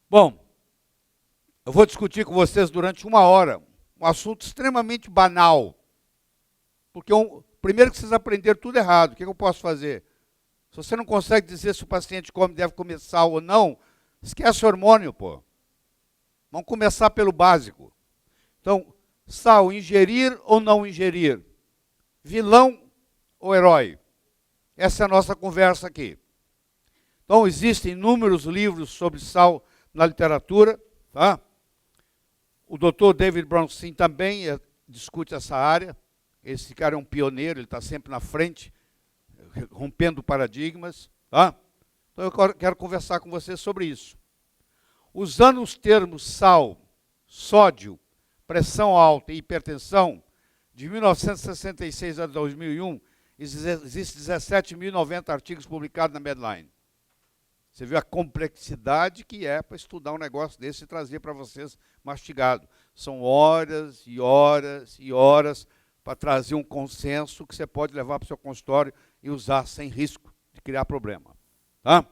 Bom, eu vou discutir com vocês durante 1 hora um assunto extremamente banal. Porque, primeiro que vocês aprenderam tudo errado, o que eu posso fazer? Se você não consegue dizer se o paciente deve comer sal ou não, esquece o hormônio, pô. Vamos começar pelo básico. Então, sal, ingerir ou não ingerir? Vilão ou herói? Essa é a nossa conversa aqui. Então, existem inúmeros livros sobre sal na literatura, tá? O Dr. David Bronstein também discute essa área. Esse cara é um pioneiro, ele está sempre na frente, rompendo paradigmas, tá? Então, eu quero conversar com vocês sobre isso. Usando os termos sal, sódio, pressão alta e hipertensão, de 1966 a 2001, existem 17.090 artigos publicados na Medline. Você viu a complexidade que é para estudar um negócio desse e trazer para vocês mastigado. São horas e horas e horas para trazer um consenso que você pode levar para o seu consultório e usar sem risco de criar problema. Tá?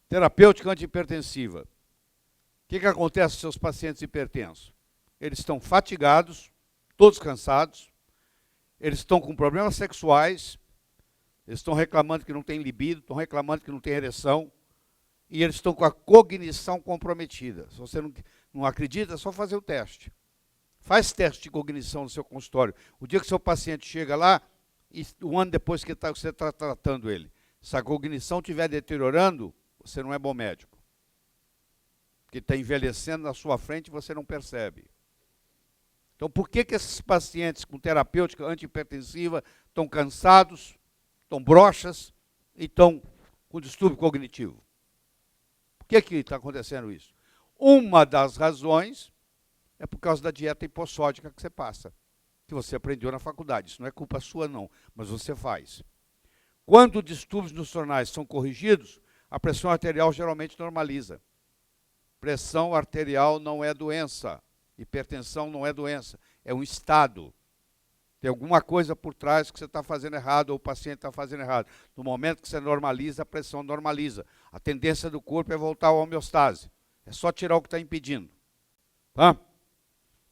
Terapêutica antihipertensiva. O que acontece com seus pacientes hipertensos? Eles estão fatigados, todos cansados, eles estão com problemas sexuais, eles estão reclamando que não tem libido, estão reclamando que não tem ereção, e eles estão com a cognição comprometida. Se você não acredita, é só fazer o teste. Faz teste de cognição no seu consultório. O dia que seu paciente chega lá, e um ano depois que você está tratando ele, se a cognição estiver deteriorando, você não é bom médico. Porque está envelhecendo na sua frente e você não percebe. Então, por que esses pacientes com terapêutica antihipertensiva estão cansados, estão broxas e estão com distúrbio cognitivo? Por que está acontecendo isso? Uma das razões é por causa da dieta hipossódica que você passa, que você aprendeu na faculdade. Isso não é culpa sua, não, mas você faz. Quando distúrbios nutricionais são corrigidos, a pressão arterial geralmente normaliza. Pressão arterial não é doença. Hipertensão não é doença. É um estado. Tem alguma coisa por trás que você está fazendo errado ou o paciente está fazendo errado. No momento que você normaliza, a pressão normaliza. A tendência do corpo é voltar à homeostase. É só tirar o que está impedindo. Tá?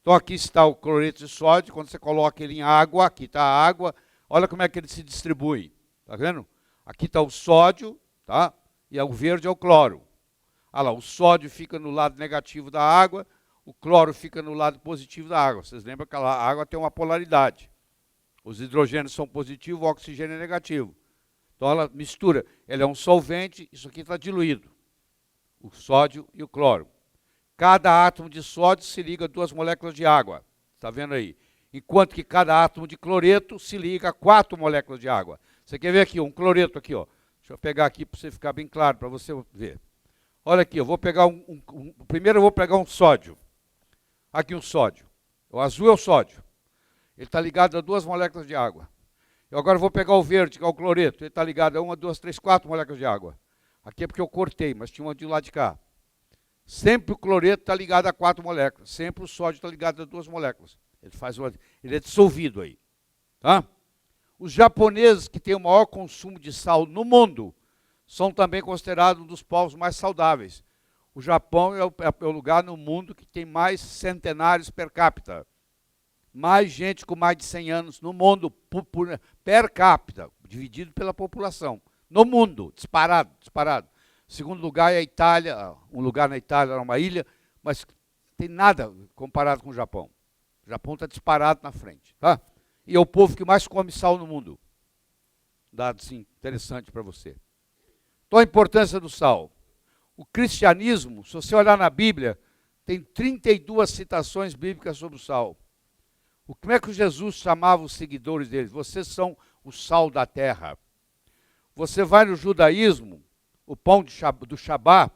Então aqui está o cloreto de sódio. Quando você coloca ele em água, aqui está a água. Olha como é que ele se distribui. Tá vendo? Aqui está o sódio, tá? E o verde é o cloro. Olha lá, o sódio fica no lado negativo da água, o cloro fica no lado positivo da água. Vocês lembram que a água tem uma polaridade. Os hidrogênios são positivos, o oxigênio é negativo. Então ela mistura. Ele é um solvente, isso aqui está diluído. O sódio e o cloro. Cada átomo de sódio se liga a 2 moléculas de água. Está vendo aí? Enquanto que cada átomo de cloreto se liga a 4 moléculas de água. Você quer ver aqui, um cloreto aqui, ó. Deixa eu pegar aqui para você ficar bem claro, para você ver. Olha aqui, eu vou pegar primeiro eu vou pegar um sódio. Aqui um sódio. O azul é o sódio. Ele está ligado a 2 moléculas de água. Eu agora vou pegar o verde, que é o cloreto. Ele está ligado a 1, 2, 3, 4 moléculas de água. Aqui é porque eu cortei, mas tinha uma de lá de cá. Sempre o cloreto está ligado a 4 moléculas. Sempre o sódio está ligado a 2 moléculas. Ele é dissolvido aí. Tá? Os japoneses, que têm o maior consumo de sal no mundo, são também considerados um dos povos mais saudáveis. O Japão é o lugar no mundo que tem mais centenários per capita. Mais gente com mais de 100 anos no mundo, per capita, dividido pela população. No mundo, disparado, disparado. Segundo lugar é a Itália, um lugar na Itália, era uma ilha, mas tem nada comparado com o Japão. O Japão está disparado na frente. Tá? E é o povo que mais come sal no mundo. Dado assim, interessante para você. Então a importância do sal. O cristianismo, se você olhar na Bíblia, tem 32 citações bíblicas sobre o sal. Como é que Jesus chamava os seguidores dele? Vocês são o sal da terra. Você vai no judaísmo, o pão do Shabá,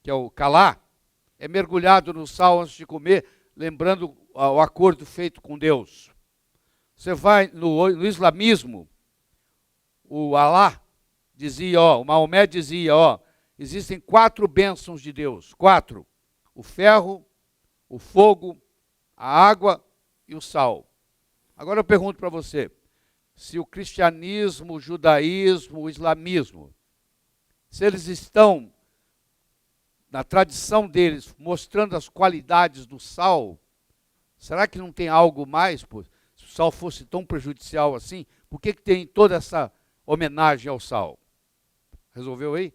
que é o calá, é mergulhado no sal antes de comer, lembrando o acordo feito com Deus. Você vai no islamismo, o Alá dizia, o Maomé dizia, existem 4 bênçãos de Deus. 4. O ferro, o fogo, a água e o sal. Agora eu pergunto para você, se o cristianismo, o judaísmo, o islamismo se eles estão, na tradição deles, mostrando as qualidades do sal, será que não tem algo mais? Pô? Se o sal fosse tão prejudicial assim, por que tem toda essa homenagem ao sal? Resolveu aí?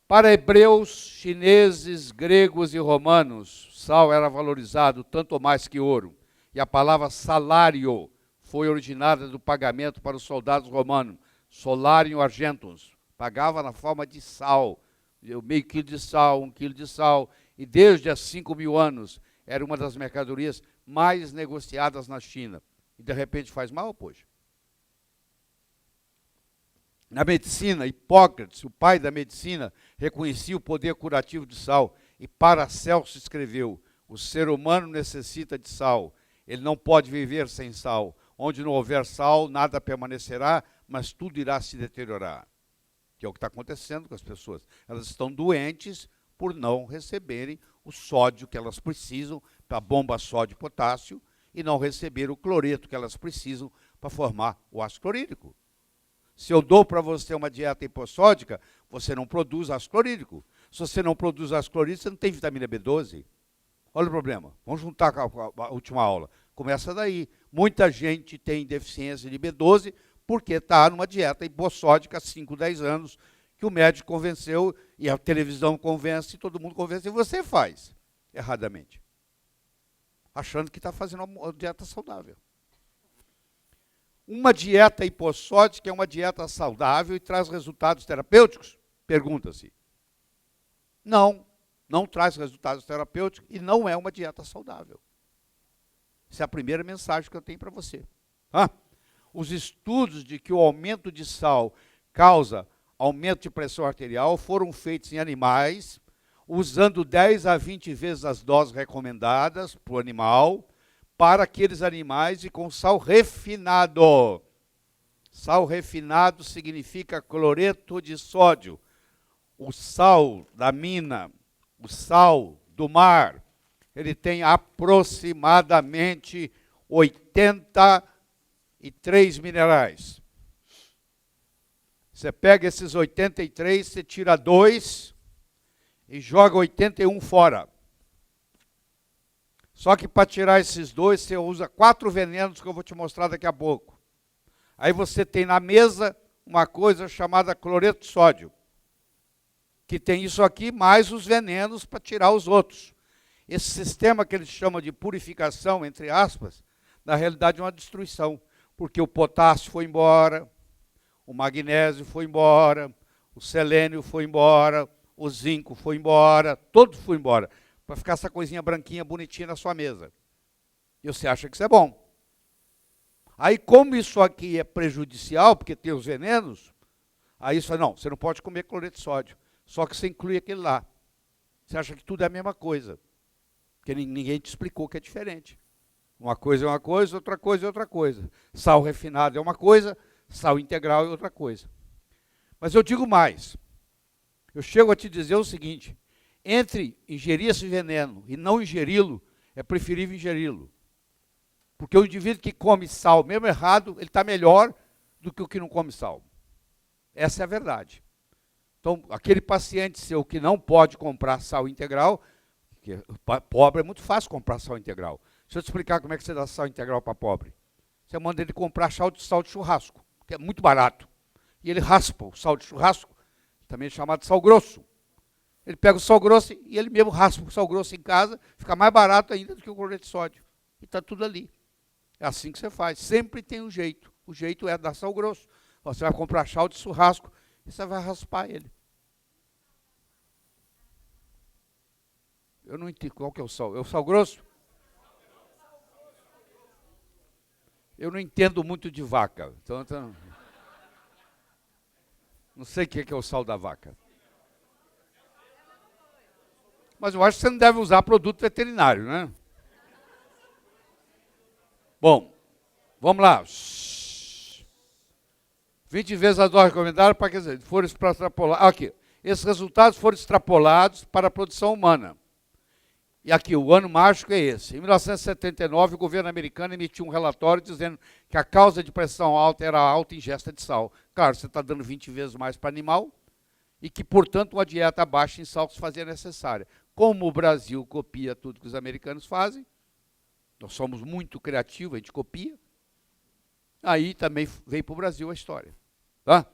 Para hebreus, chineses, gregos e romanos, sal era valorizado tanto ou mais que ouro. E a palavra salário foi originada do pagamento para os soldados romanos. Solarium argentum. Pagava na forma de sal. Meio quilo de sal, 1 quilo de sal. E desde há 5.000 anos era uma das mercadorias mais negociadas na China. E de repente faz mal, poxa. Na medicina, Hipócrates, o pai da medicina, reconhecia o poder curativo de sal. E Paracelso escreveu: o ser humano necessita de sal. Ele não pode viver sem sal. Onde não houver sal, nada permanecerá, mas tudo irá se deteriorar. Que é o que está acontecendo com as pessoas. Elas estão doentes por não receberem o sódio que elas precisam para a bomba sódio e potássio e não receber o cloreto que elas precisam para formar o ácido clorídrico. Se eu dou para você uma dieta hipossódica, você não produz ácido clorídrico. Se você não produz ácido clorídrico, você não tem vitamina B12. Olha o problema. Vamos juntar com a última aula. Começa daí. Muita gente tem deficiência de B12 porque está numa dieta hipossódica há 5, 10 anos, que o médico convenceu, e a televisão convence, e todo mundo convence, e você faz erradamente. Achando que está fazendo uma dieta saudável. Uma dieta hipossódica é uma dieta saudável e traz resultados terapêuticos? Pergunta-se. Não, não traz resultados terapêuticos e não é uma dieta saudável. Essa é a primeira mensagem que eu tenho para você. Os estudos de que o aumento de sal causa aumento de pressão arterial foram feitos em animais, usando 10 a 20 vezes as doses recomendadas para o animal, para aqueles animais e com sal refinado. Sal refinado significa cloreto de sódio. O sal da mina, o sal do mar, ele tem aproximadamente 83 minerais. Você pega esses 83, você tira 2 e joga 81 fora. Só que para tirar esses 2, você usa 4 venenos que eu vou te mostrar daqui a pouco. Aí você tem na mesa uma coisa chamada cloreto de sódio, que tem isso aqui, mais os venenos para tirar os outros. Esse sistema que eles chamam de purificação, entre aspas, na realidade é uma destruição, porque o potássio foi embora, o magnésio foi embora, o selênio foi embora, o zinco foi embora, todo foi embora, para ficar essa coisinha branquinha, bonitinha na sua mesa. E você acha que isso é bom. Aí, como isso aqui é prejudicial, porque tem os venenos, aí você fala, não, você não pode comer cloreto de sódio, só que você inclui aquele lá. Você acha que tudo é a mesma coisa, porque ninguém te explicou que é diferente. Uma coisa é uma coisa, outra coisa é outra coisa. Sal refinado é uma coisa, sal integral é outra coisa. Mas eu digo mais. Eu chego a te dizer o seguinte, entre ingerir esse veneno e não ingeri-lo, é preferível ingeri-lo. Porque o indivíduo que come sal, mesmo errado, ele está melhor do que o que não come sal. Essa é a verdade. Então, aquele paciente seu que não pode comprar sal integral, porque pobre é muito fácil comprar sal integral. Deixa eu te explicar como é que você dá sal integral para pobre. Você manda ele comprar sal de churrasco, que é muito barato. E ele raspa o sal de churrasco, também chamado sal grosso. Ele pega o sal grosso e ele mesmo raspa o sal grosso em casa, fica mais barato ainda do que o cloreto de sódio. E está tudo ali. É assim que você faz. Sempre tem um jeito. O jeito é dar sal grosso. Você vai comprar sal de churrasco e você vai raspar ele. Eu não entendo qual que é o sal. É o sal grosso? Eu não entendo muito de vaca. Então não sei o que é o sal da vaca. Mas eu acho que você não deve usar produto veterinário, né? Bom, vamos lá. 20 vezes a dose recomendada para que foram extrapolados. Aqui, esses resultados foram extrapolados para a produção humana. E aqui, o ano mágico é esse. Em 1979, o governo americano emitiu um relatório dizendo que a causa de pressão alta era a alta ingesta de sal. Claro, você está dando 20 vezes mais para animal e que, portanto, uma dieta baixa em sal se fazia necessária. Como o Brasil copia tudo que os americanos fazem, nós somos muito criativos, a gente copia, aí também veio para o Brasil a história. Tá?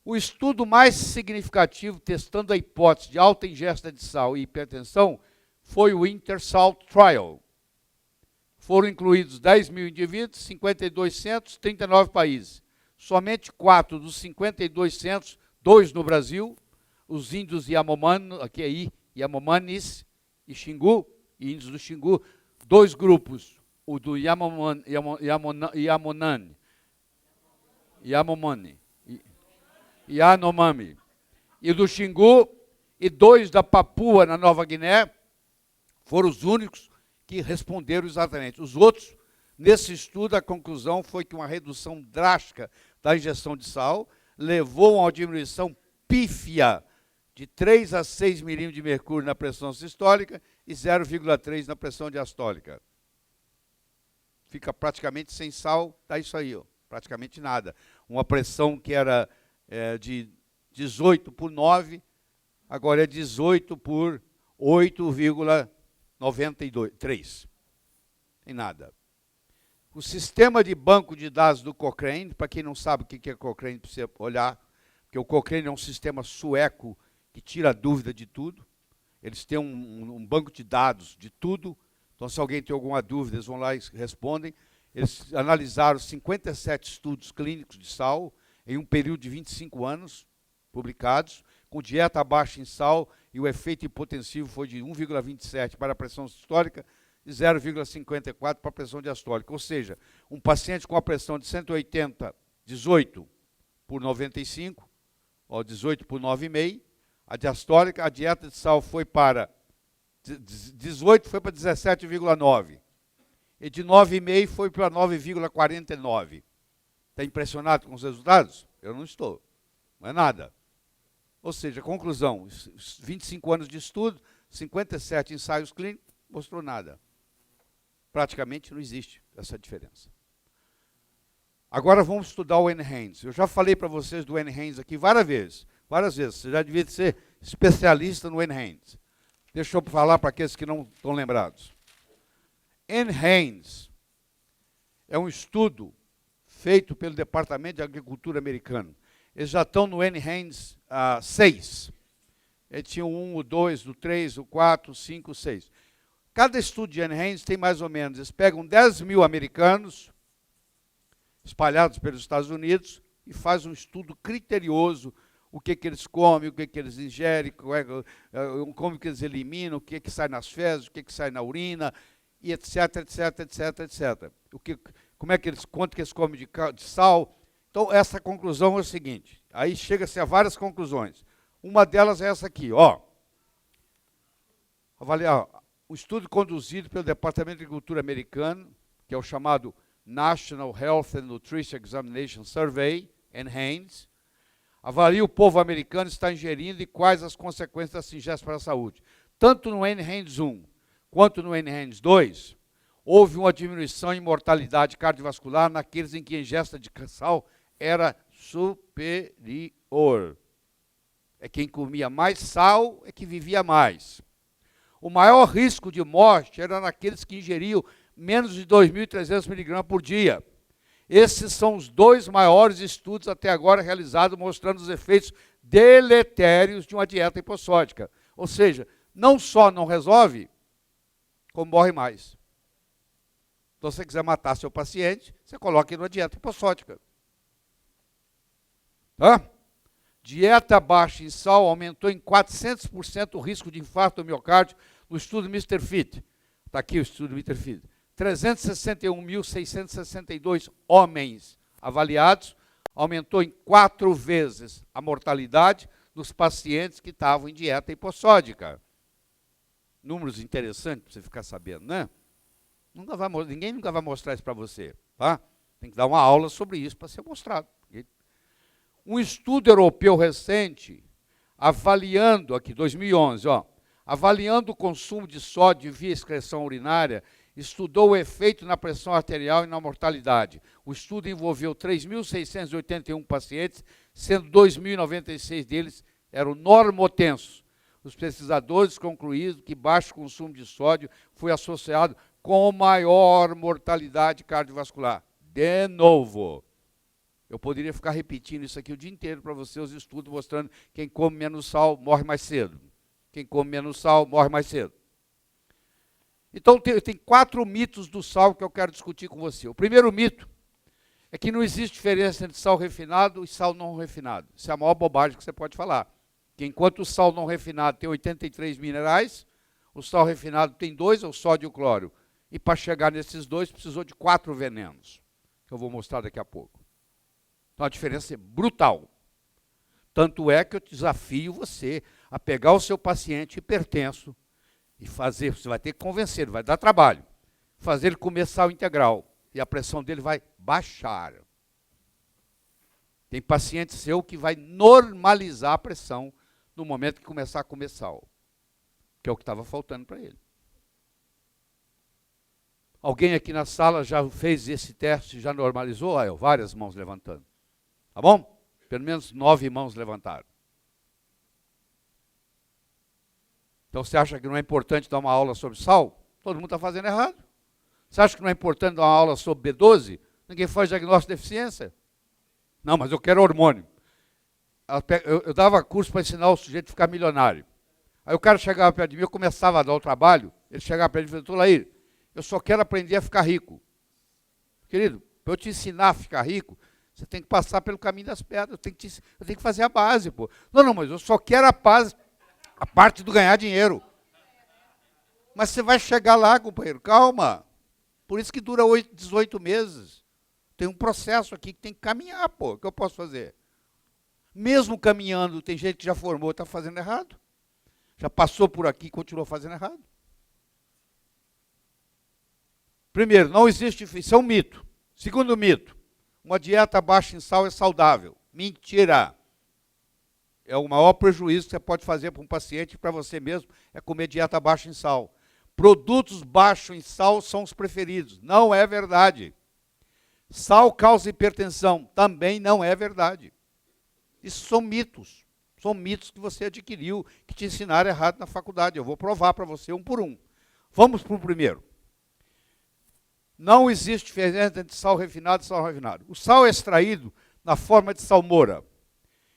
O estudo mais significativo testando a hipótese de alta ingesta de sal e hipertensão foi o InterSalt Trial. Foram incluídos 10 mil indivíduos, 5.200 centros, 39 países. Somente 4 dos 5.200 centros, 2 no Brasil, os índios Yanomamis e Xingu, índios do Xingu, 2 grupos, o do Yanomami e do Xingu, e 2 da Papua, na Nova Guiné, foram os únicos que responderam exatamente. Os outros, nesse estudo, a conclusão foi que uma redução drástica da ingestão de sal levou a uma diminuição pífia de 3 a 6 milímetros de mercúrio na pressão sistólica e 0,3 na pressão diastólica. Fica praticamente sem sal, dá isso aí, ó, praticamente nada. Uma pressão que era de 18 por 9, agora é 18 por 8,93. Tem nada. O sistema de banco de dados do Cochrane, para quem não sabe o que é Cochrane, precisa olhar, porque o Cochrane é um sistema sueco que tira dúvida de tudo. Eles têm um banco de dados de tudo. Então, se alguém tem alguma dúvida, eles vão lá e respondem. Eles analisaram 57 estudos clínicos de sal em um período de 25 anos, publicados, com dieta baixa em sal, e o efeito hipotensivo foi de 1,27 para a pressão sistólica e 0,54 para a pressão diastólica. Ou seja, um paciente com a pressão de 180, 18 por 95, ou 18 por 9,5, a diastólica, a dieta de sal foi para 18, foi para 17,9. E de 9,5 foi para 9,49. Está impressionado com os resultados? Eu não estou. Não é nada. Ou seja, conclusão, 25 anos de estudo, 57 ensaios clínicos, mostrou nada. Praticamente não existe essa diferença. Agora vamos estudar o NHANES. Eu já falei para vocês do NHANES aqui várias vezes. Você já devia ser especialista no NHANES. Deixa eu falar para aqueles que não estão lembrados. NHANES é um estudo feito pelo Departamento de Agricultura americano. Eles já estão no NHANES 6. Eles tinham o 1, o 2, o 3, o 4, o 5, o 6. Cada estudo de NHANES tem mais ou menos, eles pegam 10 mil americanos, espalhados pelos Estados Unidos, e fazem um estudo criterioso, o que eles comem, o que eles ingerem, como que eles eliminam, o que sai nas fezes, o que sai na urina, e etc, etc, etc, etc. Quanto que eles comem de sal. Então, essa conclusão é o seguinte, aí chega-se a várias conclusões. Uma delas é essa aqui, ó. Avaliar o estudo conduzido pelo Departamento de Agricultura americano, que é o chamado National Health and Nutrition Examination Survey, NHANES, avalia o povo americano está ingerindo e quais as consequências dessa ingesta para a saúde. Tanto no NHANES 1 quanto no NHANES 2, houve uma diminuição em mortalidade cardiovascular naqueles em que a ingesta de sal era superior. É quem comia mais sal é que vivia mais. O maior risco de morte era naqueles que ingeriam menos de 2.300 miligramas por dia. Esses são os 2 maiores estudos até agora realizados, mostrando os efeitos deletérios de uma dieta hipossódica. Ou seja, não só não resolve, como morre mais. Então, se você quiser matar seu paciente, você coloca ele numa dieta hipossódica. Tá? Dieta baixa em sal aumentou em 400% o risco de infarto do miocárdio no estudo Mr. Fit. Está aqui o estudo Mr. Fit. 361.662 homens avaliados, aumentou em 4 vezes a mortalidade dos pacientes que estavam em dieta hipossódica. Números interessantes para você ficar sabendo, né? Ninguém nunca vai mostrar isso para você, tá? Tem que dar uma aula sobre isso para ser mostrado. Um estudo europeu recente, avaliando, aqui, 2011, ó, avaliando o consumo de sódio via excreção urinária, estudou o efeito na pressão arterial e na mortalidade. O estudo envolveu 3.681 pacientes, sendo 2.096 deles eram normotensos. Os pesquisadores concluíram que baixo consumo de sódio foi associado com maior mortalidade cardiovascular. De novo, eu poderia ficar repetindo isso aqui o dia inteiro para você, os estudos mostrando que quem come menos sal morre mais cedo. Quem come menos sal morre mais cedo. Então, tem 4 mitos do sal que eu quero discutir com você. O primeiro mito é que não existe diferença entre sal refinado e sal não refinado. Isso é a maior bobagem que você pode falar. Que enquanto o sal não refinado tem 83 minerais, o sal refinado tem 2, o sódio e o cloro. E para chegar nesses 2, precisou de 4 venenos, que eu vou mostrar daqui a pouco. Então, a diferença é brutal. Tanto é que eu desafio você a pegar o seu paciente hipertenso e fazer, você vai ter que convencer, vai dar trabalho, fazer ele comer sal integral e a pressão dele vai baixar. Tem paciente seu que vai normalizar a pressão no momento que começar a comer sal, que é o que estava faltando para ele. Alguém aqui na sala já fez esse teste, já normalizou? Várias mãos levantando. Tá bom? Pelo menos 9 mãos levantaram. Então você acha que não é importante dar uma aula sobre sal? Todo mundo está fazendo errado. Você acha que não é importante dar uma aula sobre B12? Ninguém faz diagnóstico de deficiência. Não, mas eu quero hormônio. Eu dava curso para ensinar o sujeito a ficar milionário. Aí o cara chegava perto de mim, eu começava a dar o trabalho, ele chegava perto de mim e falou, Laír, eu só quero aprender a ficar rico. Querido, para eu te ensinar a ficar rico, você tem que passar pelo caminho das pedras, eu tenho que fazer a base, pô. Não, mas eu só quero a parte do ganhar dinheiro. Mas você vai chegar lá, companheiro, calma. Por isso que dura 18 meses. Tem um processo aqui que tem que caminhar, pô. O que eu posso fazer? Mesmo caminhando, tem gente que já formou, está fazendo errado. Já passou por aqui e continuou fazendo errado. Primeiro, não existe, isso é um mito. Segundo mito, uma dieta baixa em sal é saudável. Mentira. É o maior prejuízo que você pode fazer para um paciente e para você mesmo, é comer dieta baixa em sal. Produtos baixos em sal são os preferidos. Não é verdade. Sal causa hipertensão. Também não é verdade. Isso são mitos. São mitos que você adquiriu, que te ensinaram errado na faculdade. Eu vou provar para você um por um. Vamos para o primeiro. Não existe diferença entre sal refinado e sal refinado. O sal é extraído na forma de salmoura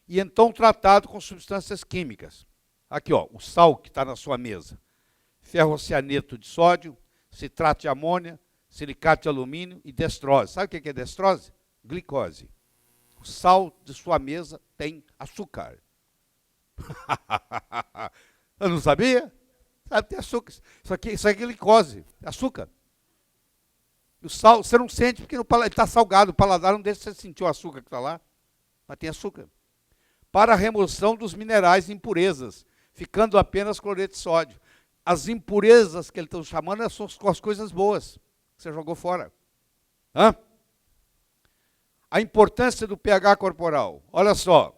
e então tratado com substâncias químicas. Aqui, ó, o sal que está na sua mesa. Ferrocianeto de sódio, citrato de amônia, silicato de alumínio e destrose. Sabe o que é destrose? Glicose. O sal de sua mesa tem açúcar. Eu não sabia? Sabe, tem açúcar. Isso aqui é glicose, açúcar. O sal, você não sente porque ele está salgado, o paladar não deixa você sentir o açúcar que está lá, mas tem açúcar. Para a remoção dos minerais e impurezas, ficando apenas cloreto de sódio. As impurezas que eles estão chamando são as coisas boas, que você jogou fora. Hã? A importância do pH corporal. Olha só,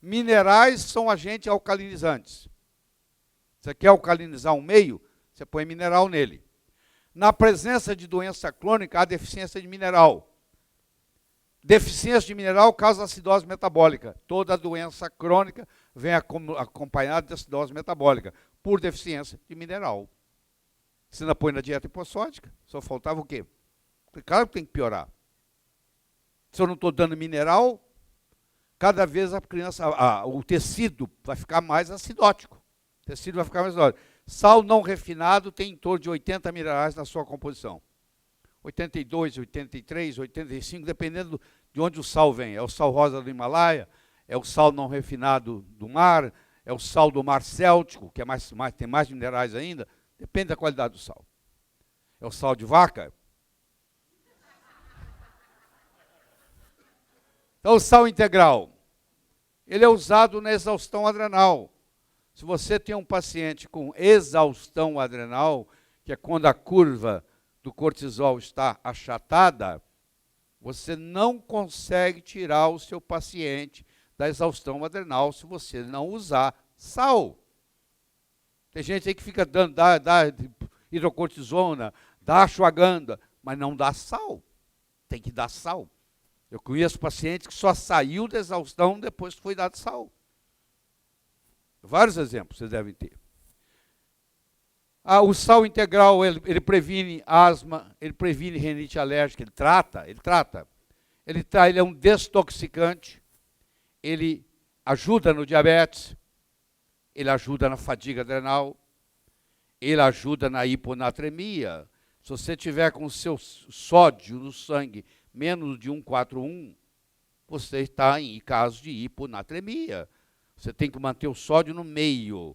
minerais são agentes alcalinizantes. Você quer alcalinizar um meio, você põe mineral nele. Na presença de doença crônica, há deficiência de mineral. Deficiência de mineral causa acidose metabólica. Toda doença crônica vem acompanhada de acidose metabólica, por deficiência de mineral. Você ainda põe na dieta hipossódica, só faltava o quê? Claro que tem que piorar. Se eu não estou dando mineral, cada vez a criança, o tecido vai ficar mais acidótico. O tecido vai ficar mais acidótico. Sal não refinado tem em torno de 80 minerais na sua composição. 82, 83, 85, dependendo de onde o sal vem. É o sal rosa do Himalaia, é o sal não refinado do mar, é o sal do mar céltico, que tem mais minerais ainda, depende da qualidade do sal. É o sal de vaca. Então, o sal integral, ele é usado na exaustão adrenal. Se você tem um paciente com exaustão adrenal, que é quando a curva do cortisol está achatada, você não consegue tirar o seu paciente da exaustão adrenal se você não usar sal. Tem gente aí que fica dando, dá hidrocortisona, dá ashwagandha, mas não dá sal. Tem que dar sal. Eu conheço pacientes que só saiu da exaustão depois que foi dado sal. Vários exemplos vocês devem ter. O sal integral, ele previne asma, ele previne rinite alérgica, ele trata. Ele é um desintoxicante, ele ajuda no diabetes, ele ajuda na fadiga adrenal, ele ajuda na hiponatremia. Se você tiver com o seu sódio no sangue menos de 1,41, você está em caso de hiponatremia. Você tem que manter o sódio no meio.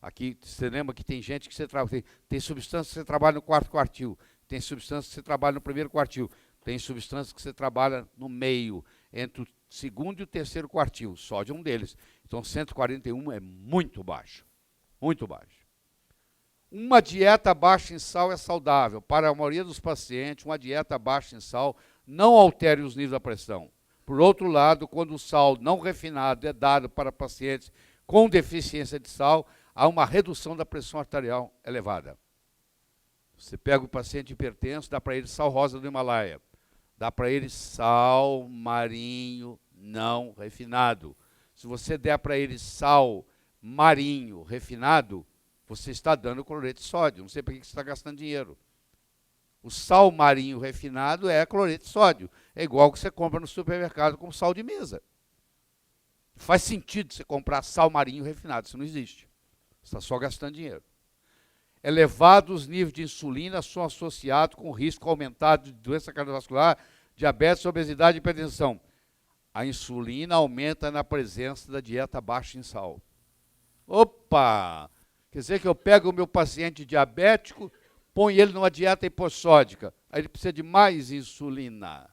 Aqui, você lembra que tem gente que você tem substância que você trabalha no quarto quartil, tem substância que você trabalha no primeiro quartil, tem substância que você trabalha no meio, entre o segundo e o terceiro quartil. O sódio é um deles. Então, 141 é muito baixo. Muito baixo. Uma dieta baixa em sal é saudável. Para a maioria dos pacientes, uma dieta baixa em sal não altera os níveis da pressão. Por outro lado, quando o sal não refinado é dado para pacientes com deficiência de sal, há uma redução da pressão arterial elevada. Você pega o paciente hipertenso, dá para ele sal rosa do Himalaia, dá para ele sal marinho não refinado. Se você der para ele sal marinho refinado, você está dando cloreto de sódio. Não sei por que você está gastando dinheiro. O sal marinho refinado é cloreto de sódio. É igual que você compra no supermercado como sal de mesa. Faz sentido você comprar sal marinho refinado, isso não existe. Você está só gastando dinheiro. Elevados níveis de insulina são associados com risco aumentado de doença cardiovascular, diabetes, obesidade e hipertensão. A insulina aumenta na presença da dieta baixa em sal. Opa! Quer dizer que eu pego o meu paciente diabético, ponho ele numa dieta hipossódica. Aí ele precisa de mais insulina.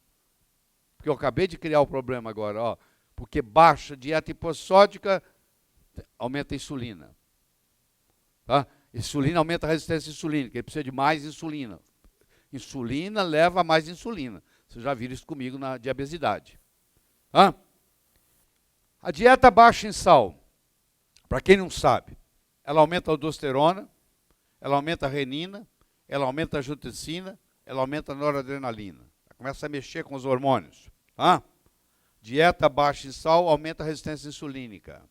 Porque eu acabei de criar o problema agora, ó. Porque baixa dieta hipossódica aumenta a insulina. Tá? Insulina aumenta a resistência insulínica, ele precisa de mais insulina. Insulina leva a mais insulina. Vocês já viram isso comigo na diabesidade. Tá? A dieta baixa em sal, para quem não sabe, ela aumenta a aldosterona, ela aumenta a renina, ela aumenta a angiotensina, ela aumenta a noradrenalina. Ela começa a mexer com os hormônios. Tá? Dieta baixa em sal aumenta a resistência insulínica.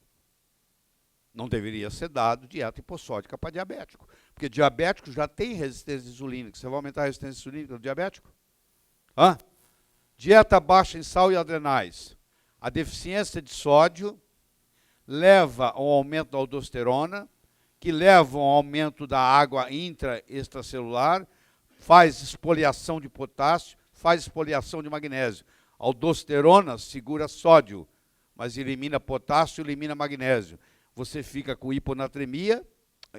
Não deveria ser dado dieta hipossódica para diabético, porque diabético já tem resistência insulínica. Você vai aumentar a resistência insulínica do diabético? Hã? Dieta baixa em sal e adrenais. A deficiência de sódio leva ao aumento da aldosterona, que leva ao aumento da água intra-extracelular, faz espoliação de potássio, faz espoliação de magnésio. A aldosterona segura sódio, mas elimina potássio, elimina magnésio. Você fica com hiponatremia,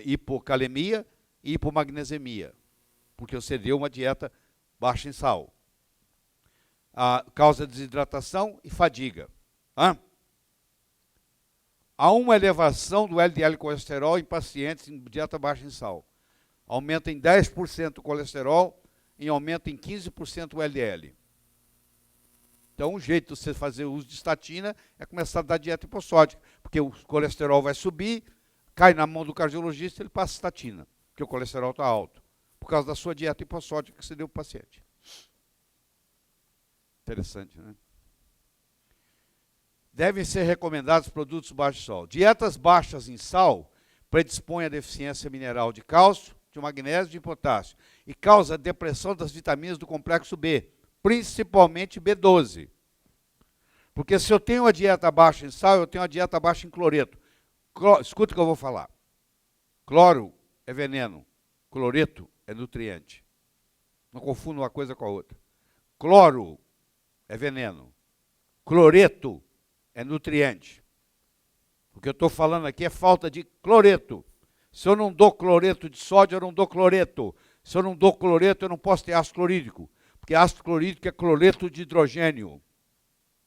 hipocalemia e hipomagnesemia, porque você deu uma dieta baixa em sal. Causa desidratação e fadiga. Há uma elevação do LDL colesterol em pacientes em dieta baixa em sal. Aumenta em 10% o colesterol e aumenta em 15% o LDL. Então, o jeito de você fazer uso de estatina é começar a dar dieta hipossódica, porque o colesterol vai subir, cai na mão do cardiologista, ele passa estatina, porque o colesterol está alto, por causa da sua dieta hipossódica que você deu para o paciente. Interessante, né? Devem ser recomendados produtos baixos em sal. Dietas baixas em sal predispõem à deficiência mineral de cálcio, de magnésio e de potássio, e causa depressão das vitaminas do complexo B, principalmente B12. Porque se eu tenho uma dieta baixa em sal, eu tenho uma dieta baixa em cloreto. Escuta o que eu vou falar. Cloro é veneno, cloreto é nutriente. Não confunda uma coisa com a outra. Cloro é veneno, cloreto é nutriente. O que eu estou falando aqui é falta de cloreto. Se eu não dou cloreto de sódio, eu não dou cloreto. Se eu não dou cloreto, eu não posso ter ácido clorídrico, porque ácido clorídrico é cloreto de hidrogênio.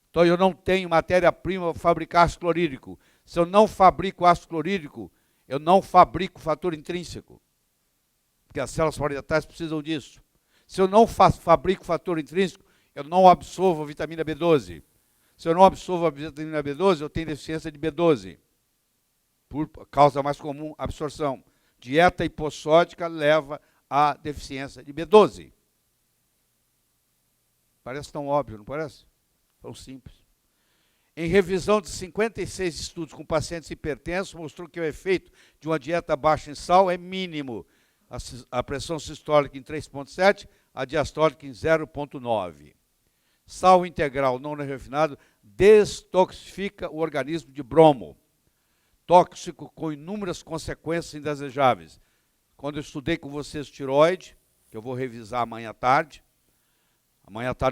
Então eu não tenho matéria-prima para fabricar ácido clorídrico. Se eu não fabrico ácido clorídrico, eu não fabrico fator intrínseco, porque as células parietais precisam disso. Se eu não fabrico fator intrínseco, eu não absorvo a vitamina B12. Se eu não absorvo a vitamina B12, eu tenho deficiência de B12. Por causa mais comum, absorção. Dieta hipossódica leva à deficiência de B12. Parece tão óbvio, não parece? Tão simples. Em revisão de 56 estudos com pacientes hipertensos, mostrou que o efeito de uma dieta baixa em sal é mínimo. A pressão sistólica em 3,7, a diastólica em 0,9. Sal integral não refinado destoxifica o organismo de bromo. Tóxico com inúmeras consequências indesejáveis. Quando eu estudei com vocês tireoide, que eu vou revisar amanhã à tarde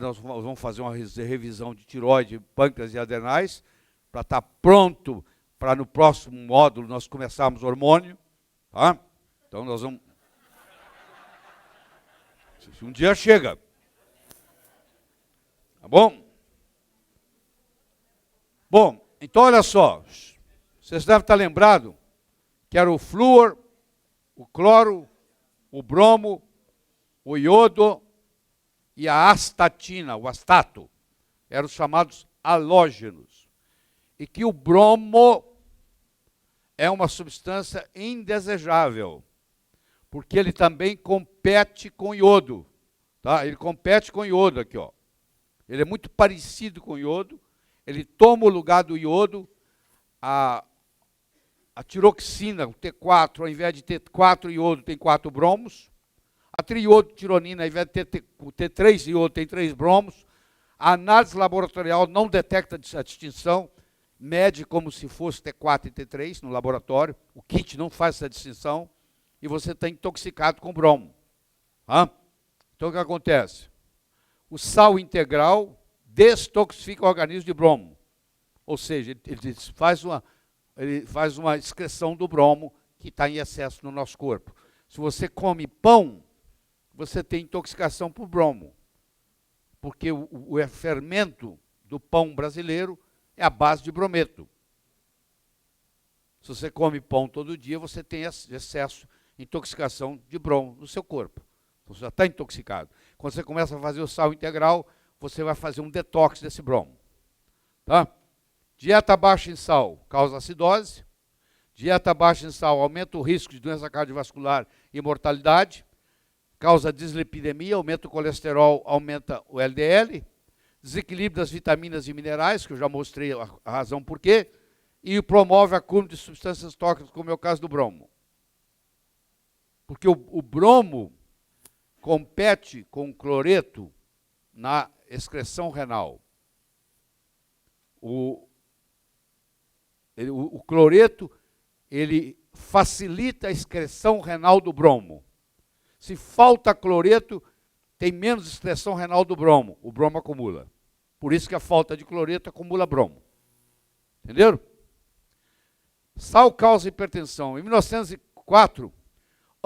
nós vamos fazer uma revisão de tireoide, pâncreas e adrenais, para estar pronto para no próximo módulo nós começarmos hormônio. Tá? Então nós vamos... Um dia chega. Tá bom? Bom, então olha só. Vocês devem estar lembrados que era o flúor, o cloro, o bromo, o iodo e a astatina, o astato. Eram os chamados halógenos. E que o bromo é uma substância indesejável, porque ele também compete com iodo. Tá? Ele compete com iodo aqui, ó. Ele é muito parecido com iodo, ele toma o lugar do iodo, a tiroxina, o T4, ao invés de ter 4 iodo, tem 4 bromos. A triiodotironina, ao invés de ter 3 iodo, tem 3 bromos. A análise laboratorial não detecta a distinção, mede como se fosse T4 e T3 no laboratório. O kit não faz essa distinção e você está intoxicado com bromo. Tá? Então o que acontece? O sal integral destoxifica o organismo de bromo. Ou seja, ele faz uma excreção do bromo que está em excesso no nosso corpo. Se você come pão, você tem intoxicação por bromo. Porque o fermento do pão brasileiro é a base de brometo. Se você come pão todo dia, você tem excesso, intoxicação de bromo no seu corpo. Então, você já está intoxicado. Quando você começa a fazer o sal integral, você vai fazer um detox desse bromo. Tá? Dieta baixa em sal causa acidose. Dieta baixa em sal aumenta o risco de doença cardiovascular e mortalidade. Causa dislipidemia, aumenta o colesterol, aumenta o LDL. Desequilíbrio das vitaminas e minerais, que eu já mostrei a razão por quê. E promove acúmulo de substâncias tóxicas, como é o caso do bromo. Porque o bromo compete com o cloreto na excreção renal. O cloreto, ele facilita a excreção renal do bromo. Se falta cloreto, tem menos excreção renal do bromo. O bromo acumula. Por isso que a falta de cloreto acumula bromo. Entenderam? Sal causa hipertensão. Em 1904,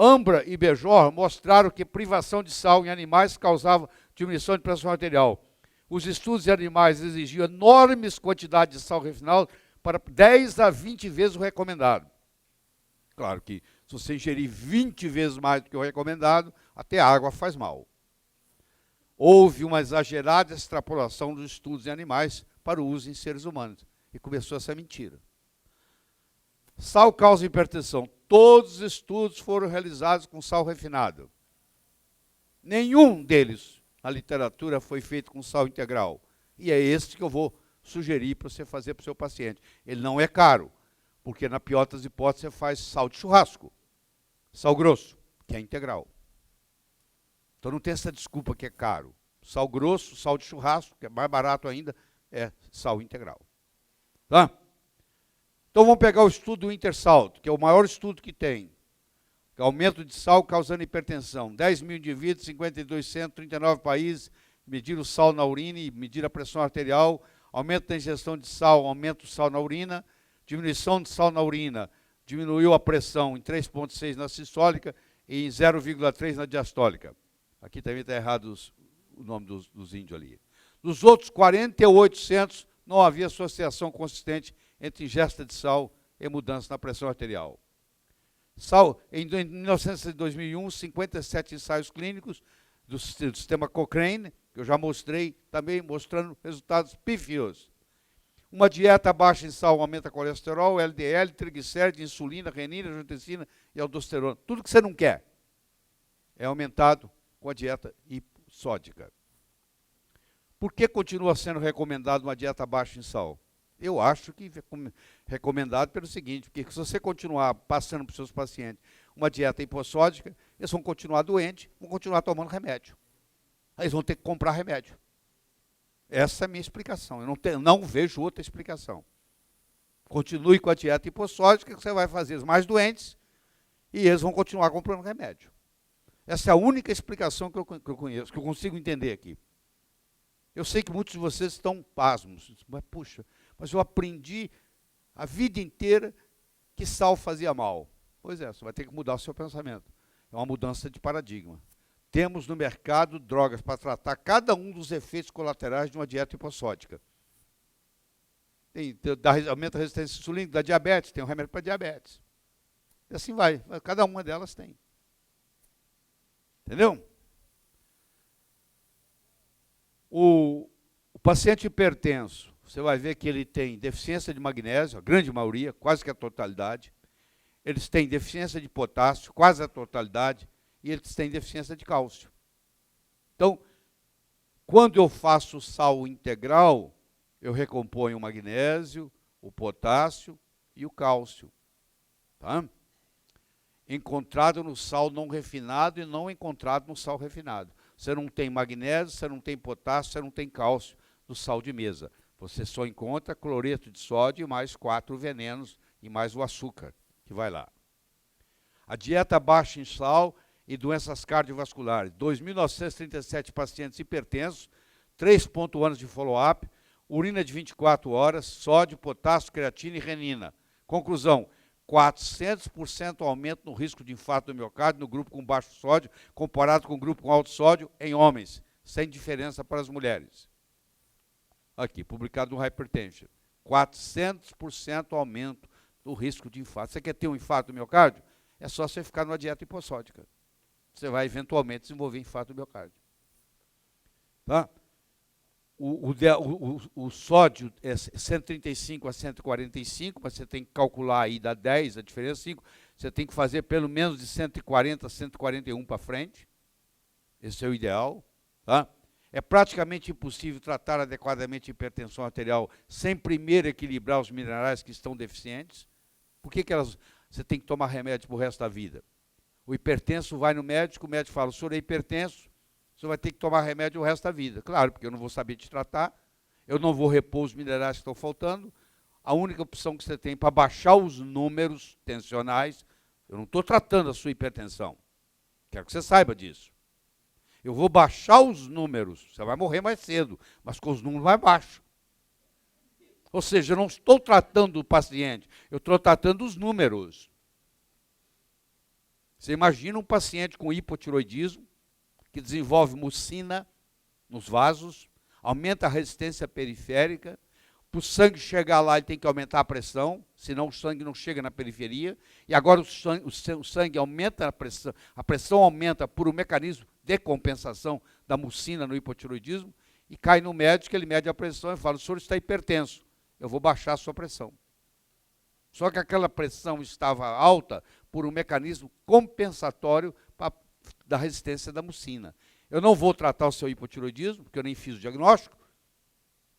Ambra e Bejor mostraram que privação de sal em animais causava diminuição de pressão arterial. Os estudos de animais exigiam enormes quantidades de sal refinado para 10 a 20 vezes o recomendado. Claro que se você ingerir 20 vezes mais do que o recomendado, até água faz mal. Houve uma exagerada extrapolação dos estudos em animais para o uso em seres humanos. E começou essa mentira. Sal causa hipertensão. Todos os estudos foram realizados com sal refinado. Nenhum deles, na literatura, foi feito com sal integral. E é esse que eu vou sugerir para você fazer para o seu paciente. Ele não é caro, porque na pior das hipóteses você faz sal de churrasco, sal grosso, que é integral. Então não tem essa desculpa que é caro. Sal grosso, sal de churrasco, que é mais barato ainda, é sal integral. Tá? Então vamos pegar o estudo do Intersalt, que é o maior estudo que tem. Que é aumento de sal causando hipertensão. 10 mil indivíduos, 52 centros, 39 países, mediram o sal na urina e mediram a pressão arterial, aumento da ingestão de sal, aumento do sal na urina, diminuição de sal na urina, diminuiu a pressão em 3,6 na sistólica e em 0,3 na diastólica. Aqui também está errado o nome dos índios ali. Nos outros 48 centros, não havia associação consistente entre ingesta de sal e mudança na pressão arterial. Sal, em 2001, 57 ensaios clínicos do sistema Cochrane, que eu já mostrei, também mostrando resultados pífios. Uma dieta baixa em sal aumenta colesterol, LDL, triglicérides, insulina, renina, angiotensina e aldosterona. Tudo que você não quer é aumentado com a dieta hipossódica. Por que continua sendo recomendado uma dieta baixa em sal? Eu acho que é recomendado pelo seguinte, porque se você continuar passando para os seus pacientes uma dieta hipossódica, eles vão continuar doentes, vão continuar tomando remédio. Aí eles vão ter que comprar remédio. Essa é a minha explicação. Eu não vejo outra explicação. Continue com a dieta hipossódica, que você vai fazer eles mais doentes e eles vão continuar comprando remédio. Essa é a única explicação que eu conheço, que eu consigo entender aqui. Eu sei que muitos de vocês estão pasmos. Mas, puxa, mas eu aprendi a vida inteira que sal fazia mal. Pois é, você vai ter que mudar o seu pensamento. É uma mudança de paradigma. Temos no mercado drogas para tratar cada um dos efeitos colaterais de uma dieta hipossódica. Aumenta a resistência insulínica, da diabetes, tem um remédio para diabetes. E assim vai, cada uma delas tem. Entendeu? O paciente hipertenso, você vai ver que ele tem deficiência de magnésio, a grande maioria, quase que a totalidade. Eles têm deficiência de potássio, quase a totalidade. E eles têm deficiência de cálcio. Então, quando eu faço sal integral, eu recomponho o magnésio, o potássio e o cálcio. Tá? Encontrado no sal não refinado e não encontrado no sal refinado. Você não tem magnésio, você não tem potássio, você não tem cálcio no sal de mesa. Você só encontra cloreto de sódio e mais 4 venenos e mais o açúcar que vai lá. A dieta baixa em sal e doenças cardiovasculares. 2.937 pacientes hipertensos, 3,1 anos de follow-up, urina de 24 horas, sódio, potássio, creatina e renina. Conclusão, 400% aumento no risco de infarto do miocárdio no grupo com baixo sódio, comparado com o grupo com alto sódio em homens, sem diferença para as mulheres. Aqui, publicado no Hypertension. 400% aumento no risco de infarto. Você quer ter um infarto do miocárdio? É só você ficar numa dieta hipossódica. Você vai eventualmente desenvolver infarto do miocárdio. Tá? O sódio é 135 a 145, mas você tem que calcular aí, dá 10, a diferença 5. Você tem que fazer pelo menos de 140 a 141 para frente. Esse é o ideal. Tá? É praticamente impossível tratar adequadamente a hipertensão arterial sem primeiro equilibrar os minerais que estão deficientes. Por que você tem que tomar remédio para o resto da vida? O hipertenso vai no médico, o médico fala, o senhor é hipertenso, o senhor vai ter que tomar remédio o resto da vida. Claro, porque eu não vou saber te tratar, eu não vou repor os minerais que estão faltando. A única opção que você tem para baixar os números tensionais, eu não estou tratando a sua hipertensão. Quero que você saiba disso. Eu vou baixar os números, você vai morrer mais cedo, mas com os números mais baixos. Ou seja, eu não estou tratando o paciente, eu estou tratando os números. Você imagina um paciente com hipotiroidismo, que desenvolve mucina nos vasos, aumenta a resistência periférica, para o sangue chegar lá ele tem que aumentar a pressão, senão o sangue não chega na periferia, e agora o sangue aumenta a pressão aumenta por um mecanismo de compensação da mucina no hipotiroidismo, e cai no médico, ele mede a pressão e fala, o senhor está hipertenso, eu vou baixar a sua pressão. Só que aquela pressão estava alta por um mecanismo compensatório da resistência da mucina. Eu não vou tratar o seu hipotiroidismo, porque eu nem fiz o diagnóstico,